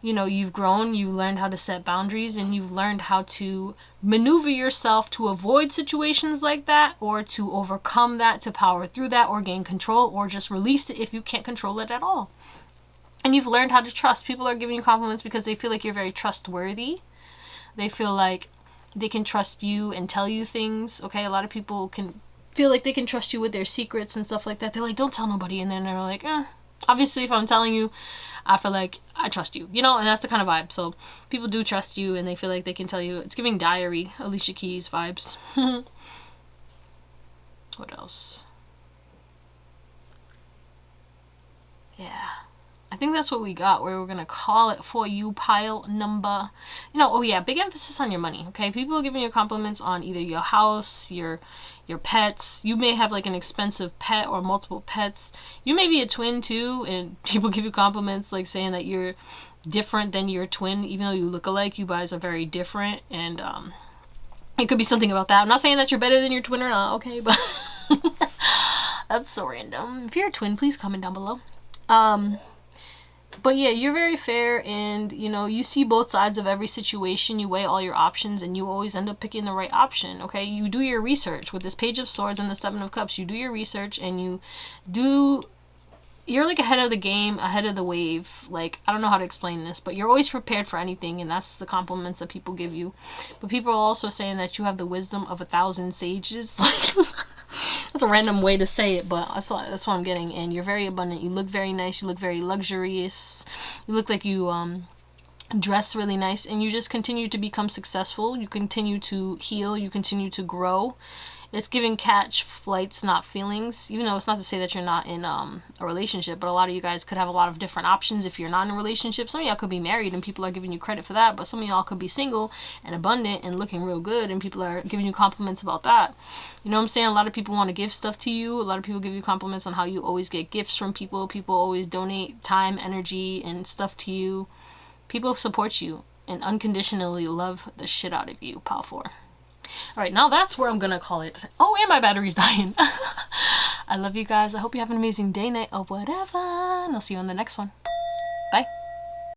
you know, you've grown, you learned how to set boundaries, and you've learned how to maneuver yourself to avoid situations like that, or to overcome that, to power through that, or gain control, or just release it if you can't control it at all. And you've learned how to trust. People are giving you compliments because they feel like you're very trustworthy. They feel like they can trust you and tell you things, okay? A lot of people can feel like they can trust you with their secrets and stuff like that. They're like, don't tell nobody. And then they're like, obviously, if I'm telling you, I feel like I trust you, you know? And that's the kind of vibe. So people do trust you, and they feel like they can tell you. It's giving diary, Alicia Keys vibes. What else? Yeah. I think that's what we got, where we're going to call it for you, pile number. You know, oh yeah, big emphasis on your money, okay? People are giving you compliments on either your house, your pets. You may have like an expensive pet or multiple pets. You may be a twin too, and people give you compliments like saying that you're different than your twin. Even though you look alike, you guys are very different, and it could be something about that. I'm not saying that you're better than your twin or not, okay? But that's so random. If you're a twin, please comment down below. But yeah, you're very fair, and, you know, you see both sides of every situation. You weigh all your options, and you always end up picking the right option, okay? You do your research. With this Page of Swords and the Seven of Cups, you do your research, and you're like ahead of the game, ahead of the wave. Like, I don't know how to explain this, but you're always prepared for anything, and that's the compliments that people give you. But people are also saying that you have the wisdom of 1,000 sages. Like, that's a random way to say it, but that's what I'm getting. And you're very abundant. You look very nice. You look very luxurious. You look like you dress really nice, and you just continue to become successful. You continue to heal. You continue to grow. It's giving catch flights, not feelings. Even though it's not to say that you're not in a relationship, but a lot of you guys could have a lot of different options if you're not in a relationship. Some of y'all could be married and people are giving you credit for that, but some of y'all could be single and abundant and looking real good, and people are giving you compliments about that. You know what I'm saying? A lot of people want to give stuff to you. A lot of people give you compliments on how you always get gifts from people. People always donate time, energy, and stuff to you. People support you and unconditionally love the shit out of you. Pile 4. Alright, now that's where I'm gonna call it. Oh, and my battery's dying. I love you guys. I hope you have an amazing day, night, or whatever. And I'll see you on the next one.